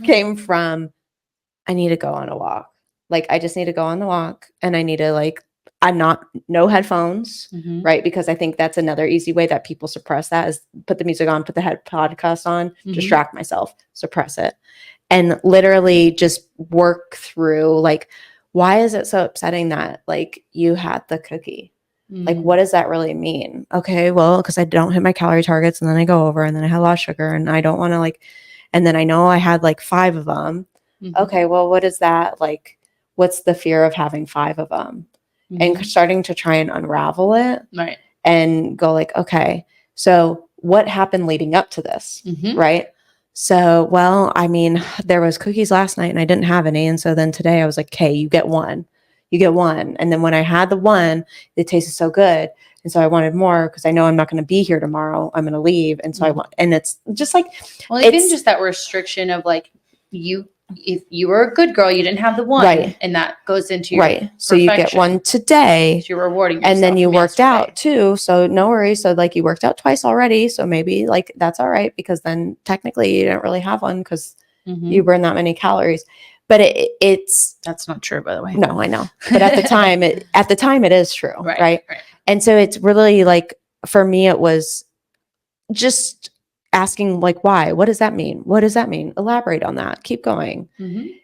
came from. I need to go on a walk. Like, I just need to go on the walk, and I need to no headphones, right? Because I think that's another easy way that people suppress that is put the music on, put the podcast on, distract myself, suppress it. And literally just work through, like, why is it so upsetting that, like, you had the cookie? Like, what does that really mean? Okay, well, because I don't hit my calorie targets, and then I go over, and then I have a lot of sugar, and I don't want to, like, and then I know I had like 5 of them. Okay, well, what is that? Like, what's the fear of having 5 of them? And starting to try and unravel it, right? And go like, okay, so what happened leading up to this, right? So, well, I mean, there was cookies last night and I didn't have any. And so then today I was like, okay, you get one. And then when I had the one, it tasted so good. And so I wanted more because I know I'm not going to be here tomorrow. I'm going to leave. And so and it's just like, well, even just that restriction of like, if you were a good girl, you didn't have the one, right? And that goes into your right. So you get one today, so you're rewarding yourself, and then you worked out too. So no worries. So like you worked out twice already. So maybe like that's all right, because then technically you didn't really have one because you burned that many calories. But that's not true, by the way. No, I know. But at the time, it is true, right? And so it's really like, for me, it was just asking, like, why? What does that mean? What does that mean? Elaborate on that. Keep going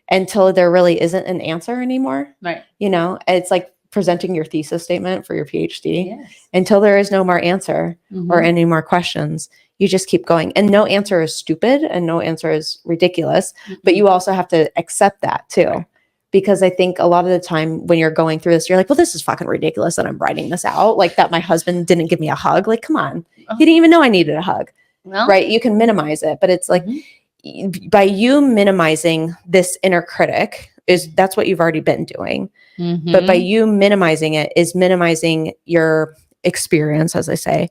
until there really isn't an answer anymore. Right. It's like presenting your thesis statement for your PhD. Until there is no more answer or any more questions, you just keep going. And no answer is stupid and no answer is ridiculous, but you also have to accept that too. Right. Because I think a lot of the time when you're going through this, you're like, well, this is fucking ridiculous that I'm writing this out. Like that my husband didn't give me a hug. Like, come on. He didn't even know I needed a hug. Well, right. You can minimize it, but it's like by you minimizing this inner critic that's what you've already been doing. But by you minimizing it is minimizing your experience, as I say,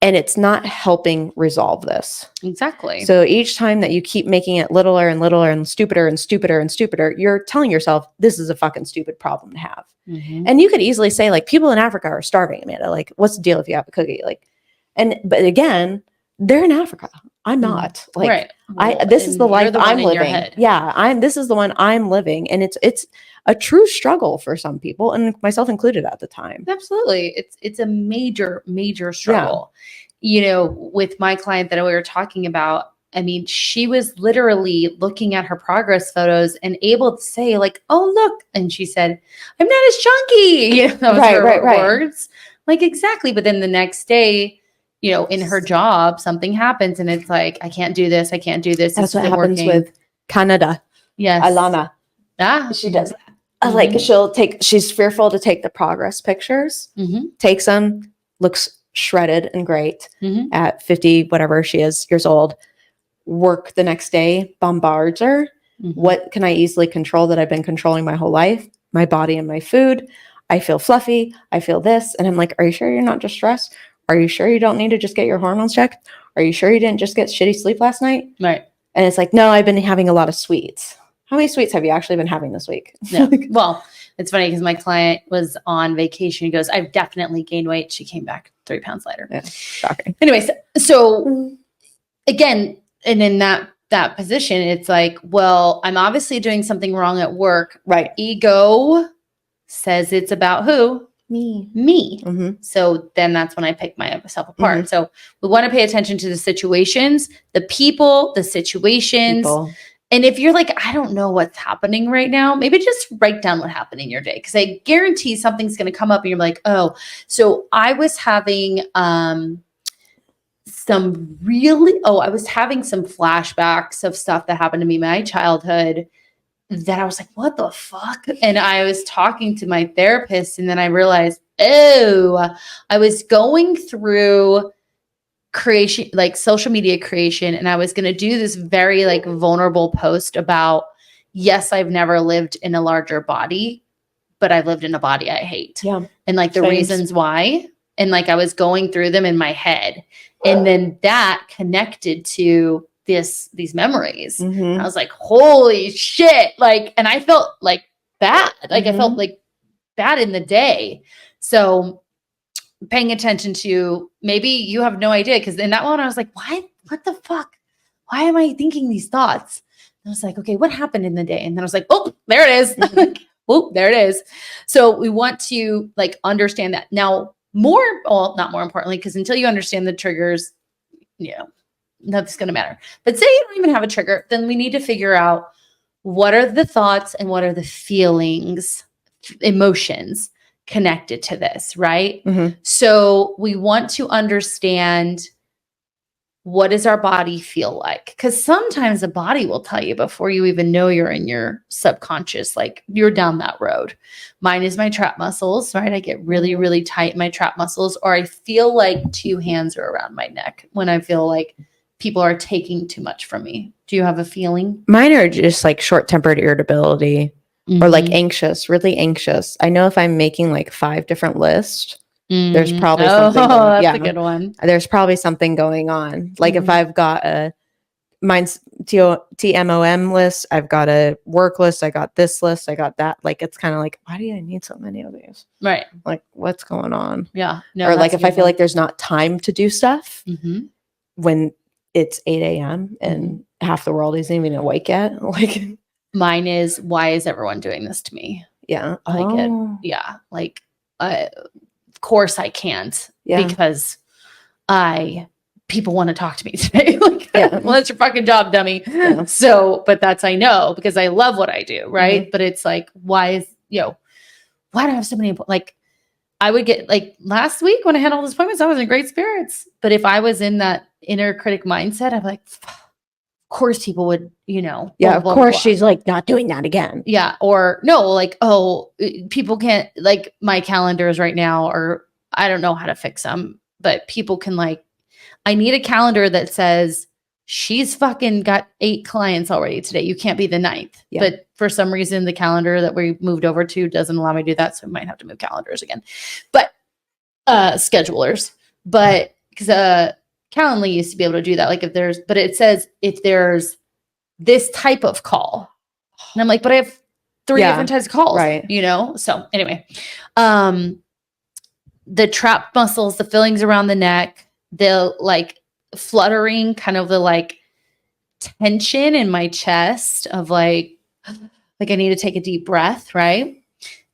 and it's not helping resolve this. Exactly. So each time that you keep making it littler and littler and stupider and stupider and stupider, you're telling yourself, this is a fucking stupid problem to have. And you could easily say, like, people in Africa are starving, Amanda. Like, what's the deal if you have a cookie? Like, but again, they're in Africa. I'm not. Like, right. Well, this is the life I'm living. Yeah, this is the one I'm living, and it's a true struggle for some people, and myself included at the time. Absolutely, it's a major struggle. Yeah. With my client that we were talking about, I mean, she was literally looking at her progress photos and able to say, like, "Oh, look," and she said, "I'm not as chunky." That was her words. Like, exactly. But then the next day, in her job, something happens and it's like, I can't do this. I can't do this. That's what happens with Canada. Yes. Alana. She does that. Like she's fearful to take the progress pictures, takes them, looks shredded and great at 50, whatever she is years old. Work the next day, bombards her. What can I easily control that I've been controlling my whole life? My body and my food. I feel fluffy. I feel this. And I'm like, are you sure you're not just stressed? Are you sure you don't need to just get your hormones checked? Are you sure you didn't just get shitty sleep last night? Right. And it's like, no, I've been having a lot of sweets. How many sweets have you actually been having this week? Yeah. Well, it's funny because my client was on vacation. He goes, I've definitely gained weight. She came back 3 pounds lighter. Yeah, shocking. Anyways, so again, and in that position, it's like, well, I'm obviously doing something wrong at work. Right. Ego says it's about who? Me. Mm-hmm. So then that's when I pick myself apart. So we want to pay attention to the situations, the people, the situations. And if you're like, I don't know what's happening right now, maybe just write down what happened in your day. Because I guarantee something's going to come up and you're like, oh, so I was having I was having some flashbacks of stuff that happened to me in my childhood that I was like, what the fuck? And I was talking to my therapist and then I realized, I was going through creation, like social media creation. And I was going to do this very like vulnerable post about, yes, I've never lived in a larger body, but I've lived in a body I hate. Yeah. And like the reasons why. And like, I was going through them in my head. And then that connected to these memories. Mm-hmm. I was like, holy shit. Like, and I felt like bad. Like I felt like bad in the day. So paying attention to, maybe you have no idea. Cause in that one, I was like, what the fuck? Why am I thinking these thoughts? And I was like, okay, what happened in the day? And then I was like, oh, there it is. Oh, there it is. So we want to like understand that. Now, not more importantly, because until you understand the triggers, nothing's going to matter. But say you don't even have a trigger, then we need to figure out what are the thoughts and what are the feelings, emotions connected to this, right? Mm-hmm. So we want to understand, what does our body feel like? Because sometimes the body will tell you before you even know you're in your subconscious, like you're down that road. Mine is my trap muscles, right? I get really, really tight in my trap muscles, or I feel like 2 hands are around my neck when I feel like people are taking too much from me. Do you have a feeling? Mine are just like short-tempered irritability or like anxious, really anxious. I know if I'm making like 5 different lists, there's probably something. That's a good one. There's probably something going on. Like if I've got mine's TMOM list, I've got a work list, I got this list, I got that. Like it's kind of like, why do I need so many of these? Right. Like what's going on? Yeah. No, or like if I feel like there's not time to do stuff when it's 8 a.m. and half the world isn't even awake yet. Like mine is, why is everyone doing this to me? Yeah. Like of course I can't because people want to talk to me today. Like, well, that's your fucking job, dummy. Yeah. So, but I know because I love what I do. Right. But it's like, why do I have so many, like I would get like last week when I had all those appointments, I was in great spirits. But if I was in that inner critic mindset, I'm like, of course people would, of course she's like not doing that again. Yeah. Or no, like, oh, people can't, like my calendars right now, or I don't know how to fix them, but people can like, I need a calendar that says she's fucking got 8 clients already today. You can't be the 9th. Yeah. But for some reason, the calendar that we moved over to doesn't allow me to do that. So we might have to move calendars again, but schedulers, but because Calendly used to be able to do that. Like but it says if there's this type of call, and I'm like, but I have 3 different types of calls, right? So anyway, the trap muscles, the fillings around the neck, the like fluttering, kind of the like tension in my chest of like I need to take a deep breath, right?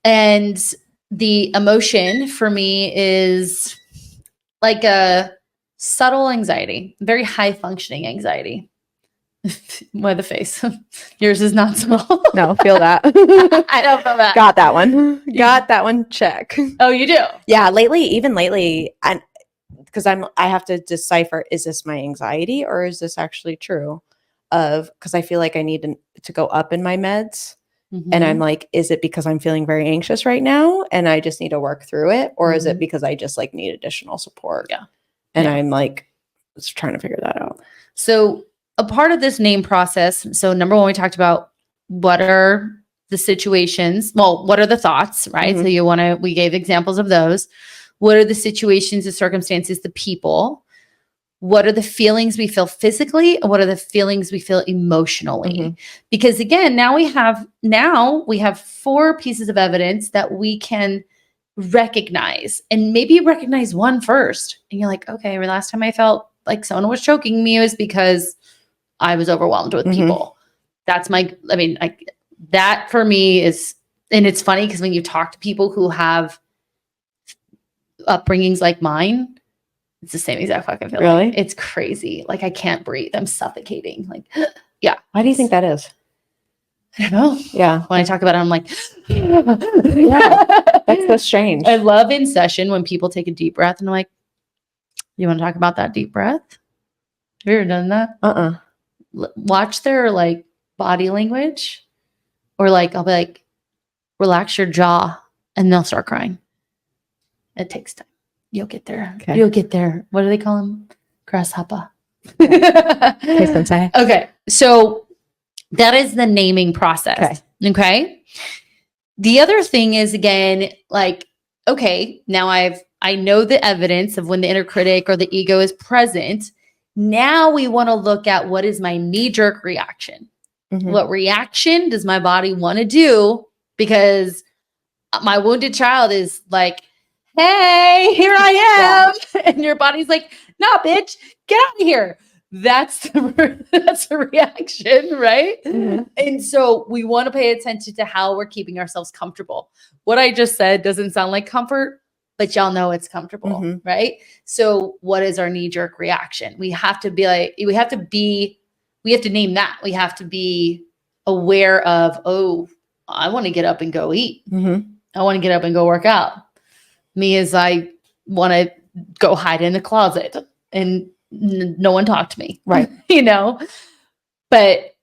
And the emotion for me is like a subtle anxiety, very high functioning anxiety. Why the face? Yours is not small. No, feel that. I don't feel that. Got that one. Got that one. Check. Oh, you do? Yeah. Lately, and because I have to decipher, is this my anxiety or is this actually true? Because I feel like I need to go up in my meds. And I'm like, is it because I'm feeling very anxious right now and I just need to work through it? Or is it because I just like need additional support? Yeah. And I'm like, just trying to figure that out. So a part of this name process. So number 1, we talked about what are the situations? Well, what are the thoughts, right? So we gave examples of those. What are the situations, the circumstances, the people? what are the feelings we feel physically and what are the feelings we feel emotionally. Mhm. Because again, now we have 4 pieces of evidence that we can recognize, and maybe recognize one first. And you're like, okay, last time I felt like someone was choking me was because I was overwhelmed with Mhm. people. That's that for me is, and it's funny because when you talk to people who have upbringings like mine, it's the same exact fucking feeling. Really? It's crazy. Like I can't breathe. I'm suffocating. Like, yeah. Why do you think that is? I don't know. Yeah. When I talk about it, I'm like, Yeah. That's so strange. I love in session when people take a deep breath and I'm like, you want to talk about that deep breath? Have you ever done that? Watch their like body language, or like, I'll be like, relax your jaw, and they'll start crying. It takes time. You'll get there. Okay. You'll get there. What do they call them? Grasshopper. Okay, sensei. Okay. So that is the naming process. Okay. The other thing is, again, like, okay, now I know the evidence of when the inner critic or the ego is present. Now we want to look at what is my knee-jerk reaction. Mhm. What reaction does my body want to do? Because my wounded child is like, hey, here I am. And your body's like, nah, bitch, get out of here. That's the reaction, right? Mhm. And so we want to pay attention to how we're keeping ourselves comfortable. What I just said doesn't sound like comfort, but y'all know it's comfortable, Mhm. right? So what is our knee-jerk reaction? We have to name that. We have to be aware of, oh, I want to get up and go eat. Mhm. I want to get up and go work out. Me is I want to go hide in the closet and no one talk to me. Right. You know, but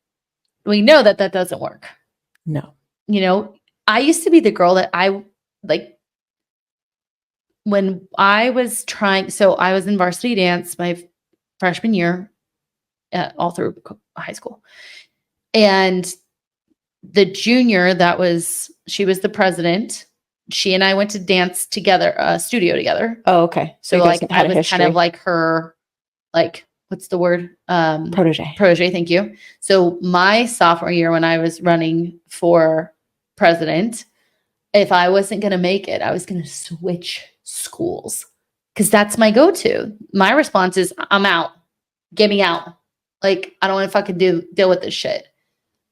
we know that that doesn't work. No. You know, I used to be the girl that I like when I was trying. So I was in varsity dance my freshman year, all through high school. And the junior she was the president. She and I went to dance together, studio together. Oh, okay. So you guys like had I a was kind history. of like her, like, what's the word? Protege. Protege, thank you. So my sophomore year when I was running for president, if I wasn't going to make it, I was going to switch schools because that's my go-to. My response is, I'm out. Get me out. Like, I don't want to fucking deal with this shit.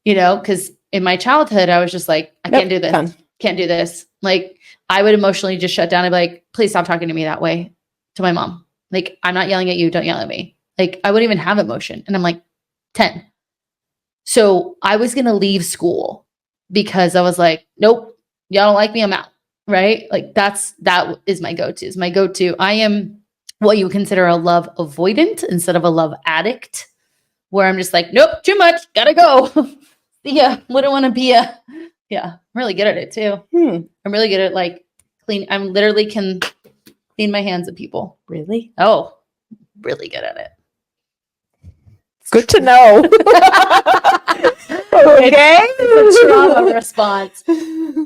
You know, because in my childhood, I was just like, I can't do this. Done. Can't do this. Like, I would emotionally just shut down and be like, please stop talking to me that way to my mom. Like, I'm not yelling at you. Don't yell at me. Like, I wouldn't even have emotion. And I'm like 10. So I was going to leave school because I was like, nope, y'all don't like me. I'm out. Right. Like, that is my go-to. Is my go-to. I am what you would consider a love avoidant instead of a love addict, where I'm just like, nope, too much. Gotta go. Yeah. Wouldn't want to be yeah. I'm really good at it too. I'm really good at like I'm literally can clean my hands at people. Really? Oh, really good at it. Good to know. Okay. It's a trauma response.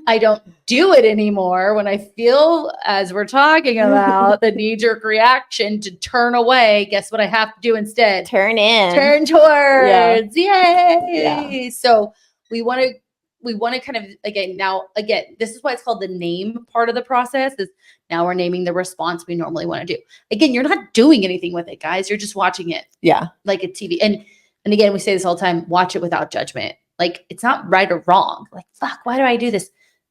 I don't do it anymore when I feel, as we're talking about, the knee-jerk reaction to turn away. Guess what I have to do instead? Turn in. Turn towards. Yay. Yeah. So we want to kind of, again, this is why it's called the name part of the process, is now we're naming the response we normally want to do. Again, you're not doing anything with it, guys. You're just watching it. Yeah. Like a TV. And again, we say this all the time, watch it without judgment. Like, it's not right or wrong. Like, fuck, why do I do this?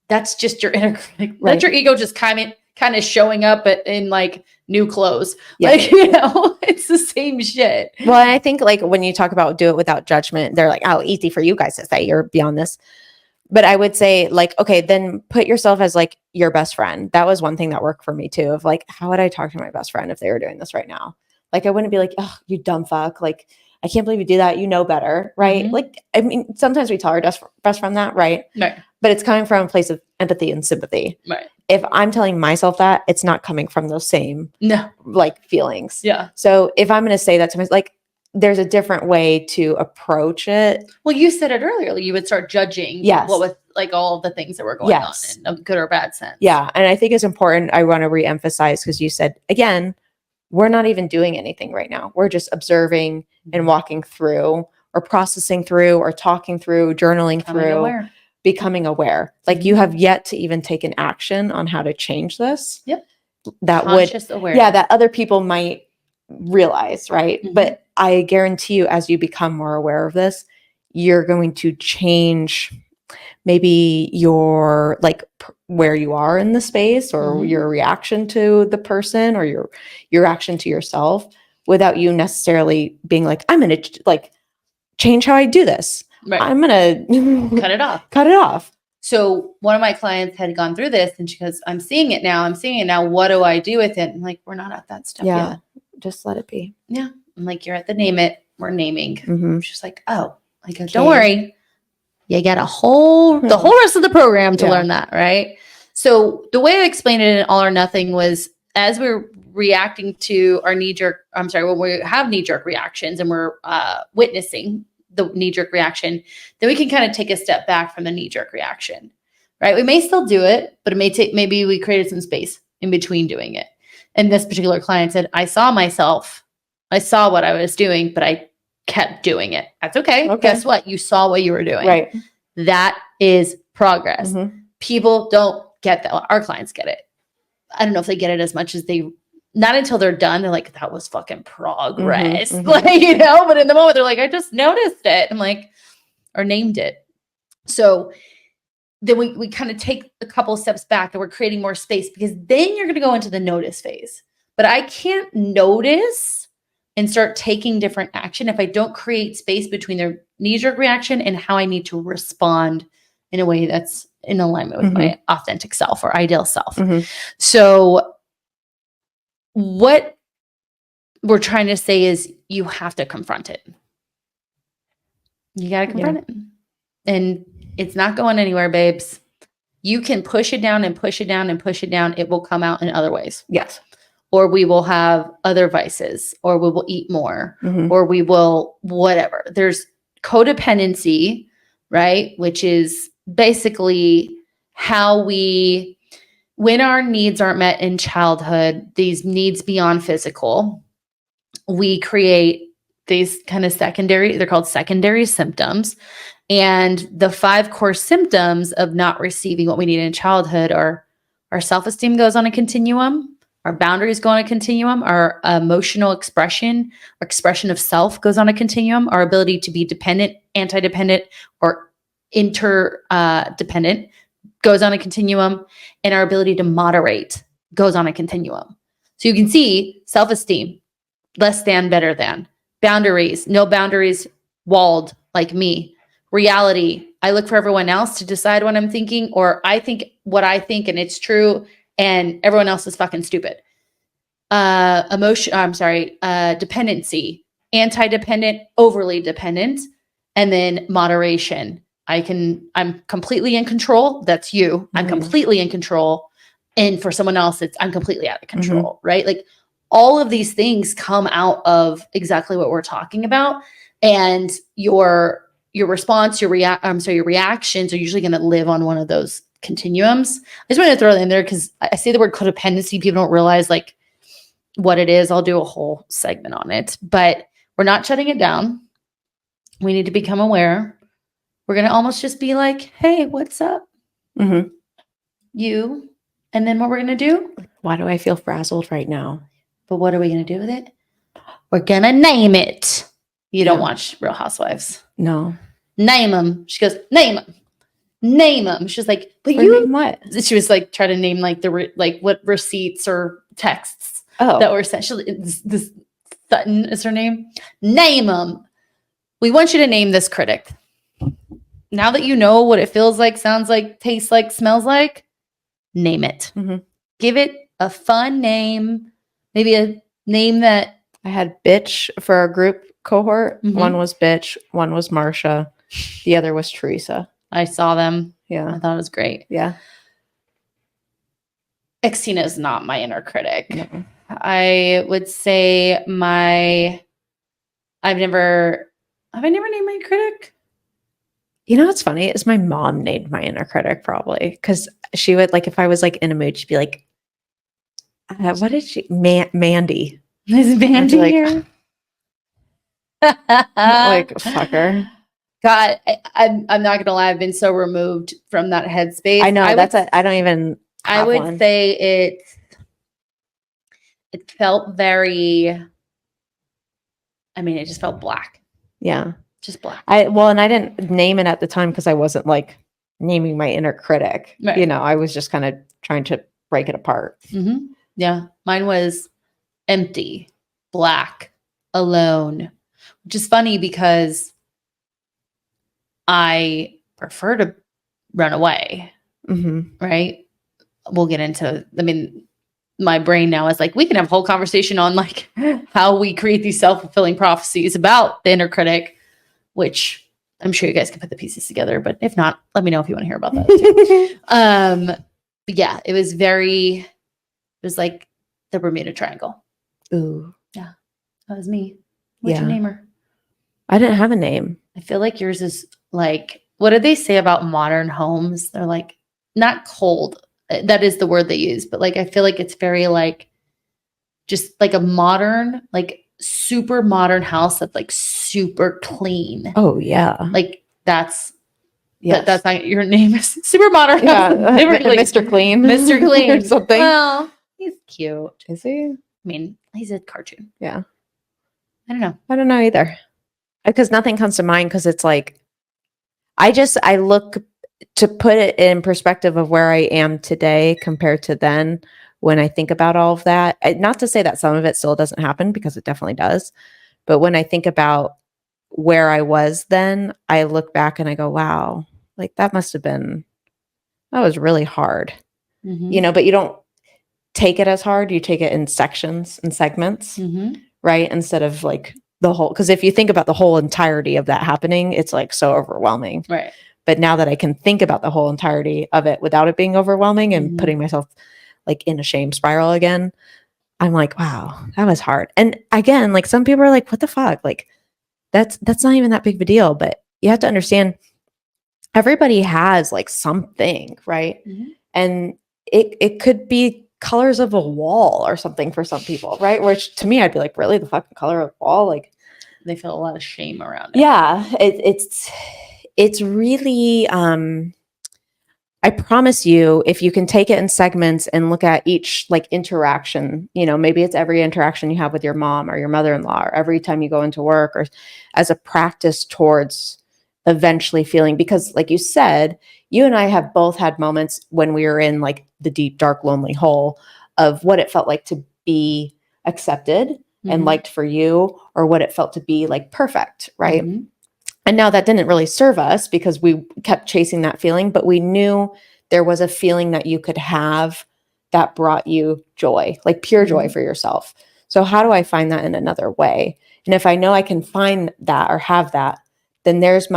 That's just your inner critic. Right. That's your ego just kind of showing up in like new clothes. Yeah. Like, you know, it's the same shit. Well, I think like when you talk about do it without judgment, they're like, oh, easy for you guys to say, you're beyond this. But I would say like, okay, then put yourself as like your best friend. That was one thing that worked for me too, of like, how would I talk to my best friend if they were doing this right now? Like, I wouldn't be like, oh, you dumb fuck. Like, I can't believe you do that. You know better. Right. Mhm. Like, I mean, sometimes we tell our best friend that, right? Right. But it's coming from a place of empathy and sympathy. Right. If I'm telling myself that, it's not coming from those same No. like feelings. Yeah. So if I'm going to say that to myself, like, there's a different way to approach it. Well, you said it earlier. Like, you would start judging Yes. what with like all of the things that were going Yes. on in a good or bad sense. Yeah. And I think it's important. I want to reemphasize, because you said, again, we're not even doing anything right now. We're just observing and walking through or processing through or talking through, journaling through, becoming aware. Like you have yet to even take an action on how to change this. Yep. That Conscious would, awareness. yeah, that other people might realize, right? But I guarantee you, as you become more aware of this, you're going to change maybe your like where you are in the space or your reaction to the person or your reaction to yourself without you necessarily being like, I'm going to like change how I do this. Right. I'm going to cut it off. Cut it off. So one of my clients had gone through this and she goes, I'm seeing it now. What do I do with it? I'm like, we're not at that step yet. Just let it be. Yeah. I'm like, you're at the name it. We're naming. She's like, oh, I go, don't worry. You get the whole rest of the program to learn that, right? So the way I explained it in All or Nothing was as we're reacting to our when we have knee-jerk reactions and we're witnessing the knee-jerk reaction, then we can kind of take a step back from the knee-jerk reaction, right? We may still do it, but it may take, maybe we created some space in between doing it. And this particular client said, I saw what I was doing, but I kept doing it. That's okay. Guess what? You saw what you were doing. Right. That is progress. People don't get that. Our clients get it. I don't know if they get it as much as not until they're done. They're like, that was fucking progress. Like, but in the moment they're like, I just noticed it. I'm like, or named it. So then we kind of take a couple of steps back and we're creating more space because then you're going to go into the notice phase. But I can't notice and start taking different action if I don't create space between their knee-jerk reaction and how I need to respond in a way that's in alignment with my authentic self or ideal self. So what we're trying to say is you have to confront it. You got to confront it. And it's not going anywhere, babes. You can push it down and push it down and push it down. It will come out in other ways. Yes. Or we will have other vices, or we will eat more, or we will whatever. There's codependency, right? Which is basically how when our needs aren't met in childhood, these needs beyond physical, we create these kind of they're called secondary symptoms. And the 5 core symptoms of not receiving what we need in childhood are our self-esteem goes on a continuum. Our boundaries go on a continuum. Our emotional expression of self goes on a continuum. Our ability to be dependent, anti-dependent, or interdependent goes on a continuum. And our ability to moderate goes on a continuum. So you can see self-esteem, less than, better than. Boundaries, no boundaries, walled like me. Reality, I look for everyone else to decide what I'm thinking, or I think what I think and it's true. And everyone else is fucking stupid. Dependency, anti-dependent, overly dependent, and then moderation. I'm completely in control. That's you. I'm completely in control. And for someone else, I'm completely out of control, right? Like all of these things come out of exactly what we're talking about. And your response, your reactions are usually going to live on one of those continuums. I just wanted to throw that in there because I say the word codependency. People don't realize like what it is. I'll do a whole segment on it, but we're not shutting it down. We need to become aware. We're going to almost just be like, hey, what's up? You. And then what we're going to do? Why do I feel frazzled right now? But what are we going to do with it? We're going to name it. You don't watch Real Housewives. No. Name them. She goes, name them. Name them. She's like, but or you name what? She was like trying to name like what receipts or texts that were essentially this Sutton is her name. Name them. We want you to name this critic. Now that you know what it feels like, sounds like, tastes like, smells like, name it. Give it a fun name. Maybe a name that I had bitch for our group cohort. One was bitch. One was Marsha. The other was Teresa. I saw them. Yeah. I thought it was great. Yeah. Xena is not my inner critic. No. I would say have I never named my critic? You know what's funny is my mom named my inner critic probably because she would like if I was like in a mood, she'd be like, what did she? Mandy. Is Vandy like, here? like, fucker. God, I'm not gonna lie. I've been so removed from that headspace. I know I don't even I have would one. say it felt very. I mean, it just felt black. Yeah. Just black. And I didn't name it at the time because I wasn't like naming my inner critic. Right. You know, I was just kind of trying to break it apart. Mm-hmm. Yeah. Mine was empty, black, alone, which is funny because I prefer to run away. Mm-hmm. Right. We'll get into, I mean, my brain now is like, we can have a whole conversation on like how we create these self-fulfilling prophecies about the inner critic, which I'm sure you guys can put the pieces together, but if not, let me know if you want to hear about that too. But yeah, it was like the Bermuda Triangle. Ooh. Yeah. That was me. What'd you name her? I didn't have a name. I feel like yours is like, what did they say about modern homes? They're like, not cold. That is the word they use, but like, I feel like it's very like, just like a modern, like super modern house that's like super clean. Oh yeah. Like that's, yes. that's not your name is super modern. Yeah. Like, Mr. Clean. Mr. Clean. Or something. Well, he's cute. Is he? I mean, he's a cartoon. Yeah. I don't know. I don't know either. Because nothing comes to mind because it's like, I look to put it in perspective of where I am today compared to then when I think about all of that. Not to say that some of it still doesn't happen because it definitely does. But when I think about where I was then, I look back and I go, wow, like that was really hard, Mm-hmm. you know, but you don't take it as hard. You take it in sections and segments, Mm-hmm. right? Instead of like the whole, because if you think about the whole entirety of that happening, it's like so overwhelming. Right. But now that I can think about the whole entirety of it without it being overwhelming and Mhm. putting myself like in a shame spiral again, I'm like, wow, that was hard. And again, like some people are like, what the fuck? Like that's not even that big of a deal. But you have to understand everybody has like something, right? Mhm. And it could be colors of a wall or something for some people, right? Which to me, I'd be like, really, the fucking color of the wall? Like They feel a lot of shame around it. yeah, it's really I promise you, if you can take it in segments and look at each like interaction, you know, maybe it's every interaction you have with your mom or your mother-in-law, or every time you go into work, or as a practice towards eventually feeling, because like you said, you and I have both had moments when we were in like the deep, dark, lonely hole of what it felt like to be accepted and Mhm. liked for you, or what it felt to be like perfect, right? Mhm. And now that didn't really serve us because we kept chasing that feeling, but we knew there was a feeling that you could have that brought you joy, like pure joy Mhm. for yourself. So how do I find that in another way? And if I know I can find that or have that, then there's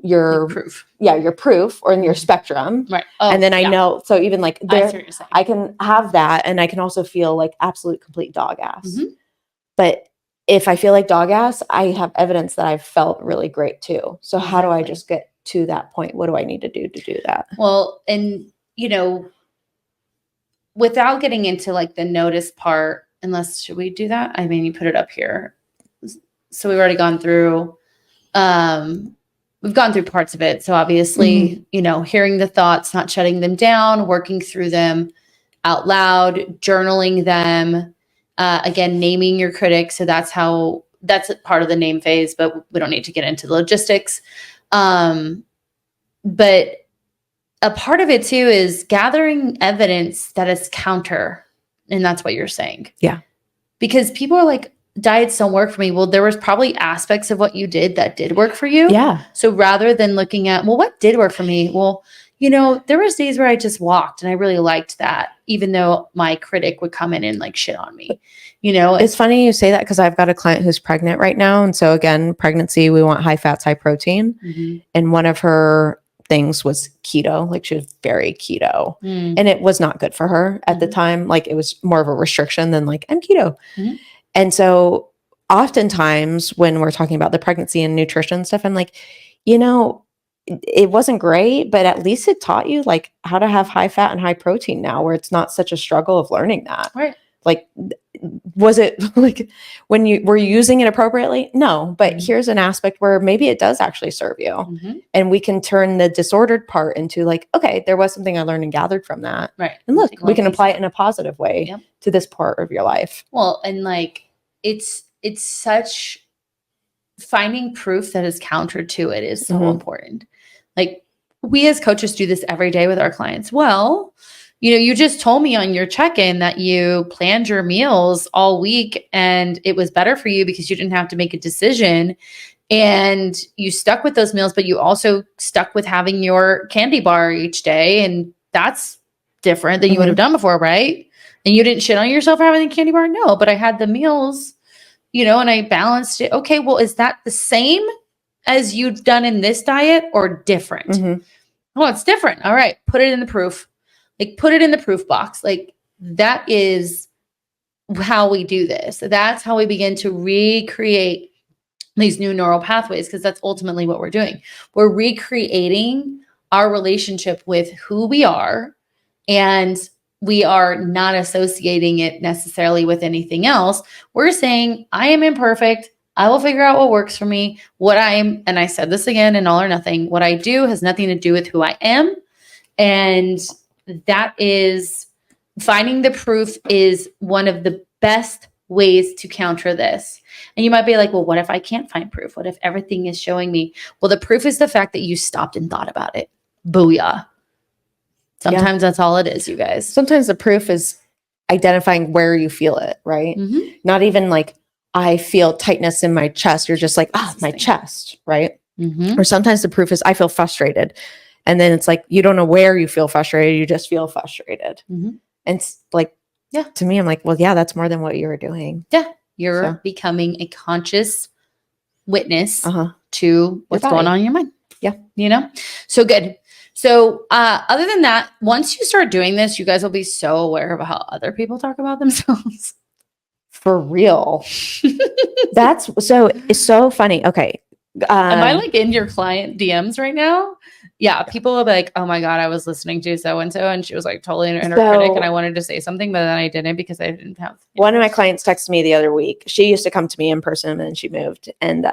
your proof. Yeah, your proof or in your Mhm. spectrum. Right. Oh, And then I yeah. know, so even like I there, see what you're saying. I can have that, and I can also feel like absolute complete dog ass. Mhm. But if I feel like dog ass, I have evidence that I've felt really great too. So how do I Exactly. just get to that point? What do I need to do that? Well, and you know, without getting into like the notice part, unless should we do that? I mean, you put it up here. So we've already gone through we've gone through parts of it. So obviously, you know, hearing the thoughts, not shutting them down, working through them out loud, journaling them, again, naming your critic. So that's a part of the name phase, but we don't need to get into the logistics. But a part of it too is gathering evidence that is counter. And that's what you're saying. Yeah. Because people are like, diets don't work for me. Well, there was probably aspects of what you did that did work for you. Yeah. So rather than looking at, well, what did work for me? Well, you know, there was days where I just walked and I really liked that, even though my critic would come in and like shit on me. You know, It's funny you say that because I've got a client who's pregnant right now. And so again, pregnancy, we want high fats, high protein. Mhm. And one of her things was keto. Like she was very keto. Mm. And it was not good for her at the Mhm. time. Like it was more of a restriction than like, I'm keto. Mhm. And so oftentimes when we're talking about the pregnancy and nutrition stuff, I'm like, you know, it wasn't great, but at least it taught you like how to have high fat and high protein now, where it's not such a struggle of learning that. Right. Like was it like when you were using it appropriately? No, but here's an aspect where maybe it does actually serve you. Mhm. And we can turn the disordered part into like, okay, there was something I learned and gathered from that. Right. And look, Take a we little can piece apply of it in a positive way Yep. to this part of your life. Well, and like it's such finding proof that is counter to it is so Mhm. important. Like we as coaches do this every day with our clients. Well, you just told me on your check-in that you planned your meals all week and it was better for you because you didn't have to make a decision and you stuck with those meals, but you also stuck with having your candy bar each day. And that's different than you would have done before, right? And you didn't shit on yourself for having the candy bar? No, but I had the meals, and I balanced it. Okay, well, is that the same as you've done in this diet or different? Mhm. Oh, it's different. All right, put it in the proof. Like, put it in the proof box. Like, that is how we do this. That's how we begin to recreate these new neural pathways, because that's ultimately what we're doing. We're recreating our relationship with who we are, and we are not associating it necessarily with anything else. We're saying, I am imperfect. I will figure out what works for me. And I said this again in All or Nothing, what I do has nothing to do with who I am. And that is finding the proof is one of the best ways to counter this. And you might be like, well, what if I can't find proof? What if everything is showing me? Well, the proof is the fact that you stopped and thought about it. Booyah. Sometimes that's all it is, you guys. Sometimes the proof is identifying where you feel it, right? Mhm. Not even like, I feel tightness in my chest. You're just like, my chest, right? Mhm. Or sometimes the proof is I feel frustrated. And then it's like, you don't know where you feel frustrated. You just feel frustrated. Mhm. And it's like, to me, I'm like, well, yeah, that's more than what you were doing. Yeah. You're becoming a conscious witness Uh-huh. to what's Your going body. on in your mind. Yeah. So good. So other than that, once you start doing this, you guys will be so aware of how other people talk about themselves. For real. It's so funny. Okay. Am I like in your client DMs right now? Yeah. People will be like, oh my God, I was listening to so-and-so and she was like totally in her critic and I wanted to say something, but then I didn't because I didn't have. One of my clients texted me the other week. She used to come to me in person and then she moved. And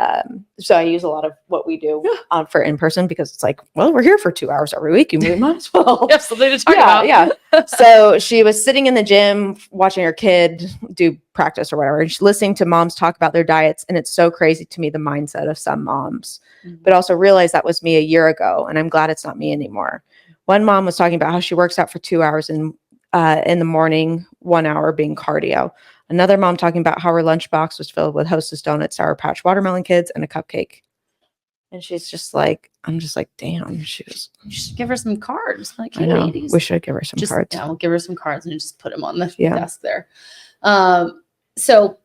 so I use a lot of what we do for in person because it's like, well, we're here for 2 hours every week. You might as well. You have something to talk about. Yeah. So she was sitting in the gym watching her kid do practice or whatever. And she's listening to moms talk about their diets. And it's so crazy to me, the mindset of some moms. But also realize that was me a year ago. And I'm glad it's not me anymore. One mom was talking about how she works out for 2 hours in the morning, 1 hour being cardio. Another mom talking about how her lunchbox was filled with Hostess donuts, Sour Patch watermelon kids, and a cupcake. And she's just like, I'm just like, damn. You should give her some cards. Like, hey, hey, ladies. We should give her some cards. Yeah, we'll give her some cards and just put them on the Yeah. desk there. So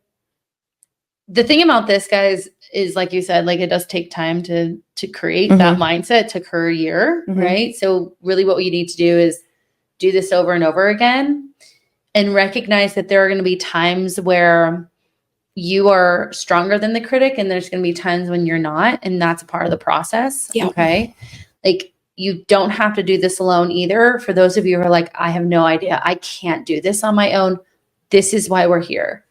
the thing about this, guys, is like you said, like it does take time to create that mindset. It took her a year, right? So really what you need to do is do this over and over again and recognize that there are going to be times where you are stronger than the critic and there's going to be times when you're not. And that's a part of the process. Yeah. Okay. Like you don't have to do this alone either. For those of you who are like, I have no idea, I can't do this on my own. This is why we're here.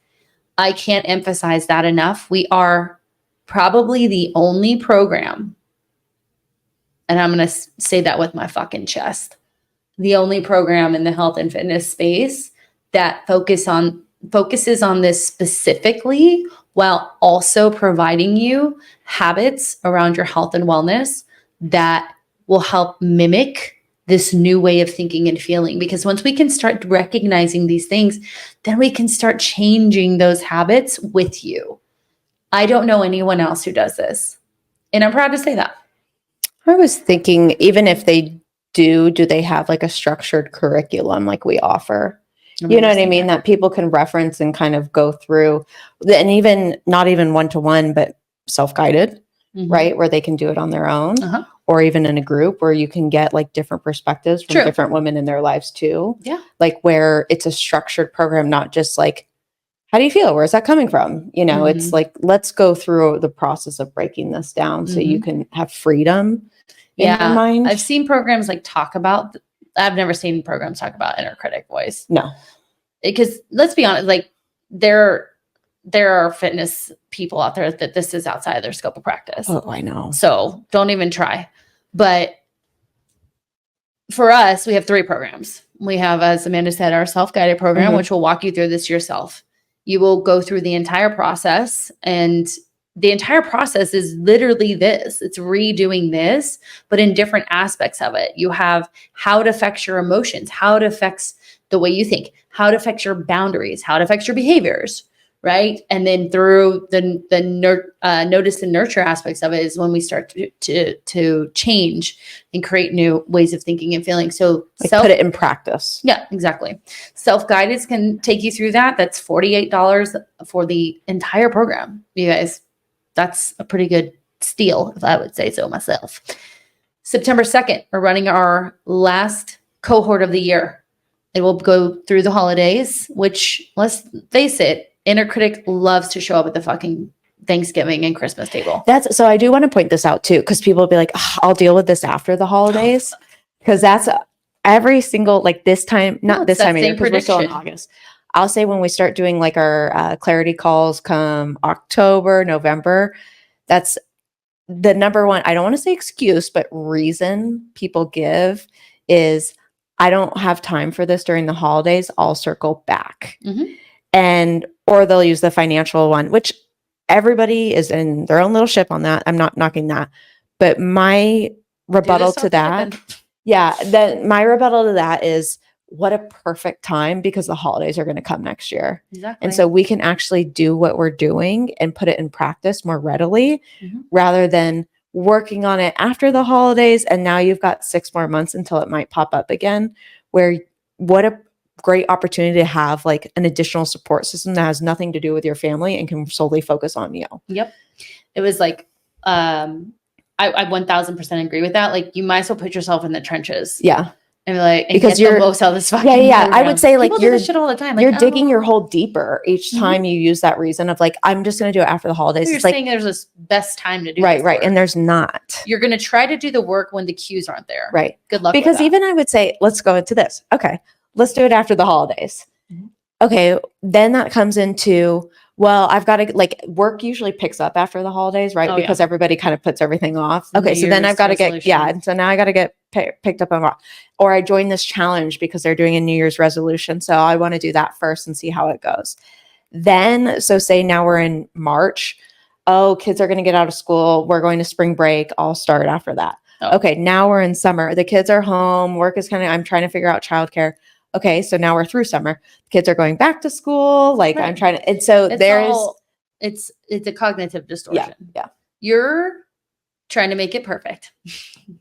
I can't emphasize that enough. We are probably the only program, and I'm going to say that with my fucking chest, the only program in the health and fitness space that focuses on this specifically while also providing you habits around your health and wellness that will help mimic this new way of thinking and feeling. Because once we can start recognizing these things, then we can start changing those habits with you. I don't know anyone else who does this. And I'm proud to say that. I was thinking, even if they do they have like a structured curriculum like we offer? You know what I mean? That people can reference and kind of go through, and even not even one-to-one, but self-guided, right? Where they can do it on their own. Or even in a group where you can get like different perspectives from different women in their lives too. Yeah. Like where it's a structured program, not just like, how do you feel? Where's that coming from? You know, it's like, let's go through the process of breaking this down so you can have freedom in your mind. I've seen programs like I've never seen programs talk about inner critic voice. No. Because let's be honest, like there are fitness people out there that this is outside of their scope of practice. Oh, I know. So don't even try. But for us, we have 3 programs. We have, as Amanda said, our self-guided program, which will walk you through this yourself. You will go through the entire process, and the entire process is literally this. It's redoing this, but in different aspects of it. You have how it affects your emotions, how it affects the way you think, how it affects your boundaries, how it affects your behaviors, right? And then through the notice and nurture aspects of it is when we start to change and create new ways of thinking and feeling. So put it in practice. Yeah, exactly. Self-guidance can take you through that. That's $48 for the entire program. You guys, that's a pretty good steal, if I would say so myself. September 2nd, we're running our last cohort of the year. It will go through the holidays, which, let's face it, Inner Critic loves to show up at the fucking Thanksgiving and Christmas table. So I do want to point this out too, because people will be like, oh, I'll deal with this after the holidays. Because that's every single, like this time, not this time either, because we're still in August. I'll say when we start doing like our clarity calls come October, November, that's the number one, I don't want to say excuse, but reason people give is, I don't have time for this during the holidays. I'll circle back. Or they'll use the financial one, which everybody is in their own little ship on that. I'm not knocking that. But my rebuttal to that, my rebuttal to that is, what a perfect time, because the holidays are going to come next year. Exactly. And so we can actually do what we're doing and put it in practice more readily rather than working on it after the holidays. And now you've got 6 more months until it might pop up again, where what a great opportunity to have like an additional support system that has nothing to do with your family and can solely focus on you. Yep. It was like, I 1000% agree with that. Like, you might as well put yourself in the trenches. Yeah. And be like, and because you're most out of this fucking program. I would say like people do this shit all the time. Like, you're digging your hole deeper each time you use that reason of like, I'm just going to do it after the holidays. You're it's saying like, there's this best time to do right, this right. work. And there's not. You're going to try to do the work when the cues aren't there. Right. Good luck. Because even I would say, let's go into this. Okay. Let's do it after the holidays. Okay. Then that comes into, well, I've got to like, work usually picks up after the holidays, right? Because everybody kind of puts everything off. Okay. So then I've got to get, so now I got to get picked up on, or I joined this challenge because they're doing a New Year's resolution. So I want to do that first and see how it goes. Then, so say now we're in March. Oh, kids are going to get out of school. We're going to spring break. I'll start after that. Oh. Okay. Now we're in summer. The kids are home. Work is I'm trying to figure out childcare. Okay, so now we're through summer. Kids are going back to school. Like I'm trying to, and so it's a cognitive distortion. Yeah. You're trying to make it perfect.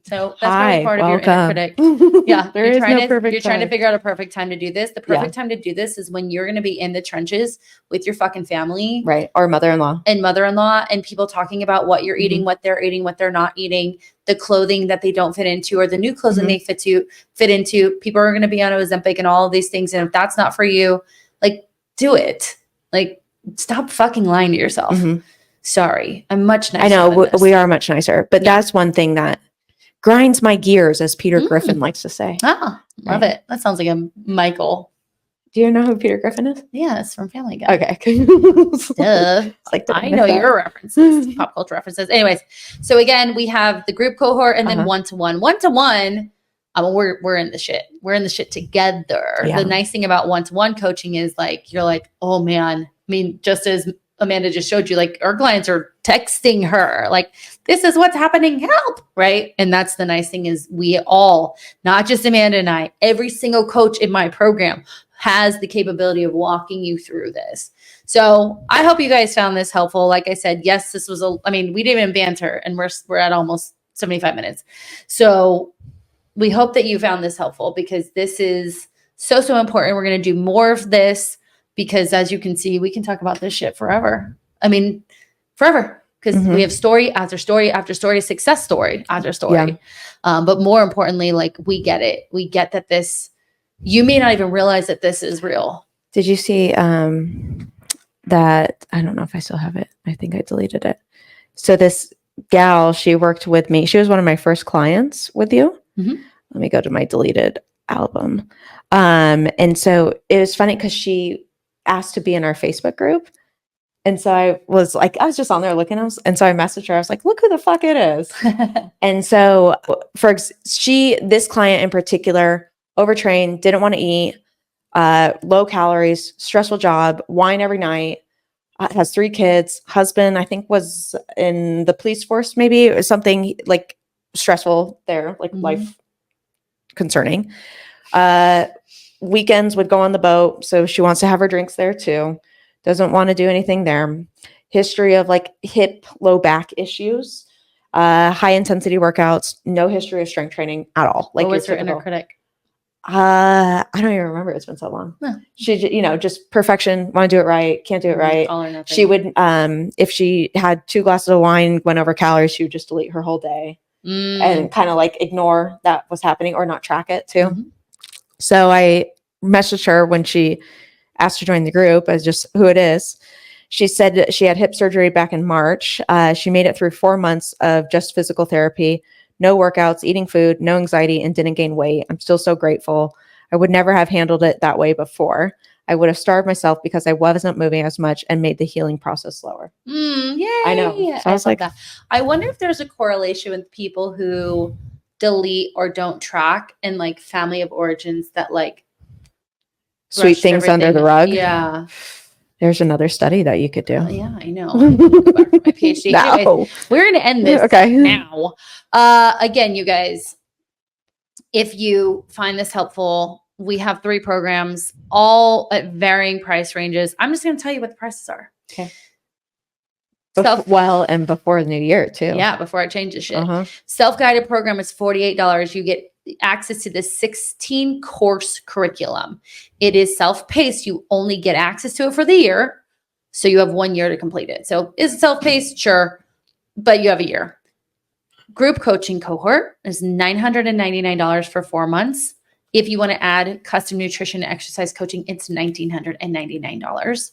So that's really part of your inner critic. Yeah. You're trying to figure out a perfect time to do this. The perfect time to do this is when you're going to be in the trenches with your fucking family. Right. Or mother-in-law and people talking about what you're eating, what they're not eating, the clothing that they don't fit into, or the new clothing they fit into. People are going to be on Ozempic and all of these things. And if that's not for you, like, do it. Like, stop fucking lying to yourself. Sorry. I'm much nicer. I know we are much nicer, but that's one thing that grinds my gears, as Peter Griffin likes to say. Ah, love it. That sounds like a Michael. Do you know who Peter Griffin is? Yeah, it's from Family Guy. Okay. Duh. Like I know your references, pop culture references. Anyways, so again, we have the group cohort and then one-to-one. One-to-one, we're in the shit. We're in the shit together. Yeah. The nice thing about one-to-one coaching is like, you're like, oh man, I mean, just as Amanda just showed you, like our clients are texting her, like, this is what's happening, help, right? And that's the nice thing is we all, not just Amanda and I, every single coach in my program has the capability of walking you through this. So I hope you guys found this helpful. Like I said, yes, this was we didn't even banter and we're at almost 75 minutes. So we hope that you found this helpful because this is so important. We're going to do more of this because as you can see, we can talk about this shit forever. I mean, forever. Because we have story after story after story, success story after story. Yeah. But more importantly, like we get it. We get that this, you may not even realize that this is real. Did you see that? I don't know if I still have it. I think I deleted it. So this gal, she worked with me. She was one of my first clients with you. Let me go to my deleted album. And so it was funny because she asked to be in our Facebook group. And so I was just on there looking, and so I messaged her. I was like, look who the fuck it is. And so this client in particular, overtrained, didn't want to eat, low calories, stressful job, wine every night, has 3 kids, husband, I think was in the police force, maybe, or something like stressful there, like life concerning. Weekends would go on the boat. So she wants to have her drinks there too. Doesn't want to do anything there. History of like hip, low back issues, high intensity workouts, no history of strength training at all. Like, what was her inner critic? I don't even remember. It's been so long. Huh. She, just perfection, want to do it right, can't do it right. All or nothing. She would, if she had 2 glasses of wine, went over calories, she would just delete her whole day and kind of like ignore that was happening or not track it too. Mm-hmm. So I messaged her when she asked to join the group as just who it is. She said that she had hip surgery back in March. She made it through 4 months of just physical therapy, no workouts, eating food, no anxiety, and didn't gain weight. I'm still so grateful. I would never have handled it that way before. I would have starved myself because I wasn't moving as much and made the healing process slower. Yay. I know. So I was like, that. I wonder if there's a correlation with people who delete or don't track and like family of origins that like sweep things under the rug. Yeah. There's another study that you could do. Yeah, I know. Go back to my PhD. No. Anyway, we're going to end this now. Again, you guys, if you find this helpful, we have 3 programs, all at varying price ranges. I'm just going to tell you what the prices are. Okay. And before the new year too. Yeah, before it changes shit. Self-guided program is $48. You get access to the 16 course curriculum. It is self-paced. You only get access to it for the year. So you have 1 year to complete it. So is it self-paced? Sure. But you have a year. Group coaching cohort is $999 for 4 months. If you want to add custom nutrition and exercise coaching, it's $1,999.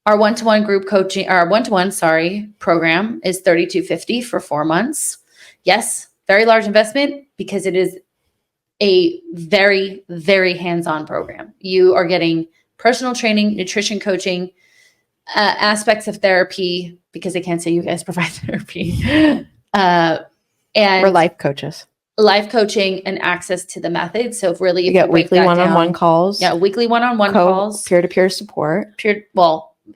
Our one-to-one program is $3,250 for 4 months. Yes, very large investment because it is a very, very hands-on program. You are getting personal training, nutrition coaching, aspects of therapy, because I can't say you guys provide therapy. And we're life coaches. Life coaching and access to the method. So if really you get weekly one-on-one calls. Yeah, weekly one-on-one calls. Peer-to-peer support.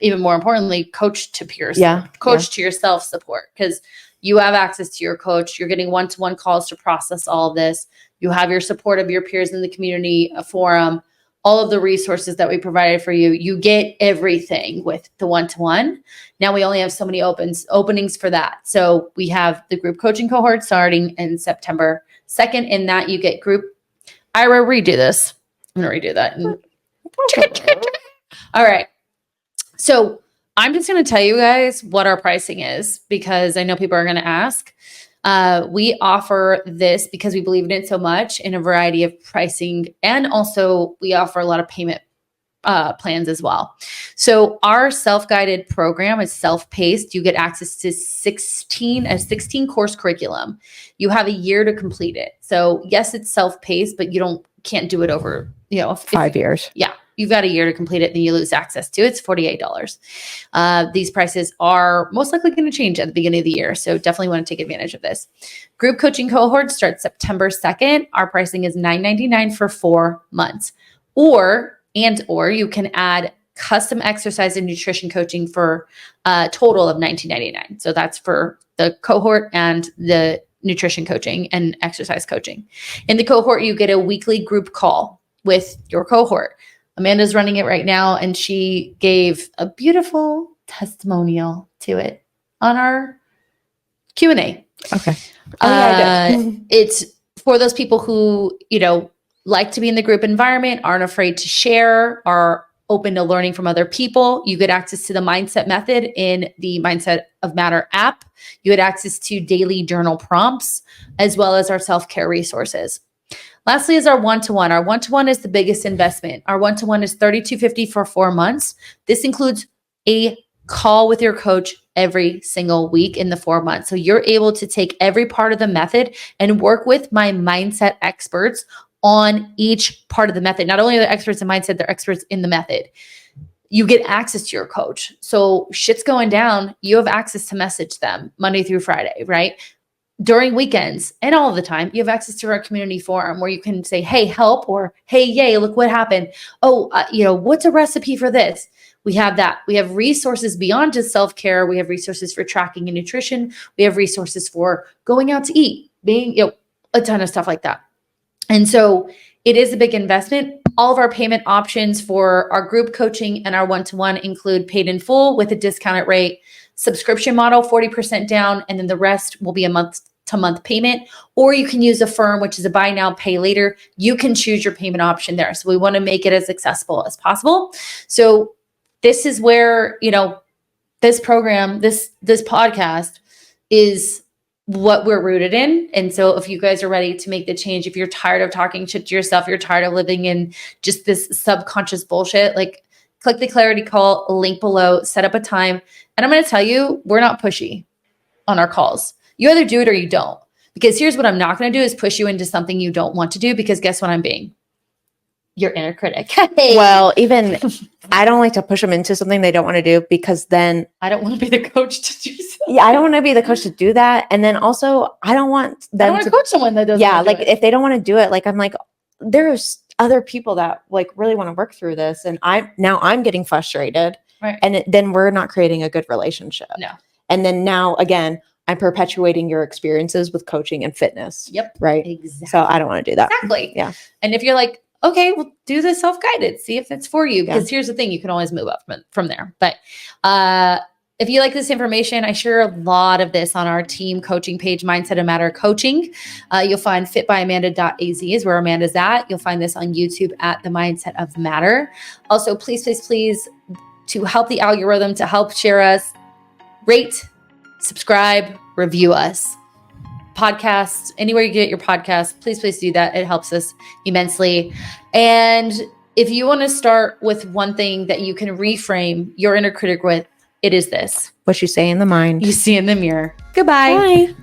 Even more importantly, coach to peers. Yeah. Coach to yourself support, because you have access to your coach. You're getting one-to-one calls to process all of this. You have your support of your peers in the community, a forum, all of the resources that we provided for you. You get everything with the one-to-one. Now we only have so many openings for that. So we have the group coaching cohort starting in September 2nd. In that you get group. Ira, redo this. I'm going to redo that. All right. So I'm just going to tell you guys what our pricing is, because I know people are going to ask. We offer this because we believe in it so much in a variety of pricing. And also we offer a lot of payment plans as well. So our self-guided program is self-paced. You get access to 16 course curriculum. You have a year to complete it. So yes, it's self-paced, but can't do it over, 5 years. Yeah. You've got a year to complete it, then you lose access to it. It's $48. These prices are most likely going to change at the beginning of the year. So definitely want to take advantage of this. Group coaching cohort starts September 2nd. Our pricing is $999 for 4 months. Or you can add custom exercise and nutrition coaching for a total of $19.99. So that's for the cohort and the nutrition coaching and exercise coaching. In the cohort, you get a weekly group call with your cohort. Amanda's running it right now, and she gave a beautiful testimonial to it on our Q&A. Okay. I did. It's for those people who, like to be in the group environment, aren't afraid to share, are open to learning from other people. You get access to the mindset method in the Mindset of Matter app. You get access to daily journal prompts, as well as our self-care resources. Lastly is our one-to-one. Our one-to-one is the biggest investment. Our one-to-one is $3,250 for 4 months. This includes a call with your coach every single week in the 4 months. So you're able to take every part of the method and work with my mindset experts on each part of the method. Not only are they experts in mindset, they're experts in the method. You get access to your coach. So shit's going down. You have access to message them Monday through Friday, right? During weekends and all of the time, you have access to our community forum where you can say, hey, help, or hey, yay, look what happened. Oh, what's a recipe for this? We have that. We have resources beyond just self-care. We have resources for tracking and nutrition. We have resources for going out to eat, being, a ton of stuff like that. And so it is a big investment. All of our payment options for our group coaching and our one-to-one include paid in full with a discounted rate, subscription model, 40% down, and then the rest will be a month-to-month payment. Or you can use Affirm, which is a buy now, pay later. You can choose your payment option there. So we want to make it as accessible as possible. So this is where, this program, this podcast is what we're rooted in. And so if you guys are ready to make the change, if you're tired of talking shit to yourself, you're tired of living in just this subconscious bullshit, like click the clarity call, link below, set up a time. And I'm going to tell you, we're not pushy on our calls. You either do it or you don't. Because here's what I'm not going to do is push you into something you don't want to do, because guess what I'm being? Your inner critic. Hey. Well, even I don't like to push them into something they don't want to do, because then I don't want to be the coach to do something. Yeah, I don't want to be the coach to do that. And then also, I don't want them to coach someone that doesn't. Yeah, like if they don't want to do it, like I'm like, there's other people that like really want to work through this, and I'm getting frustrated, right? And then we're not creating a good relationship. No. And then now again, I'm perpetuating your experiences with coaching and fitness. Yep. Right. Exactly. So I don't want to do that. Exactly. Yeah. And if you're like, okay, well, do the self-guided, see if it's for you. Because here's the thing, you can always move up from there. But if you like this information, I share a lot of this on our team coaching page, Mindset of Matter Coaching. You'll find fitbyamanda.az is where Amanda's at. You'll find this on YouTube at the Mindset of Matter. Also, please, to help the algorithm, to help share us, rate, subscribe, review us. Podcasts, anywhere you get your podcast, please do that. It helps us immensely. And if you want to start with one thing that you can reframe your inner critic with, it is this. What you say in the mind, you see in the mirror. Goodbye. Bye.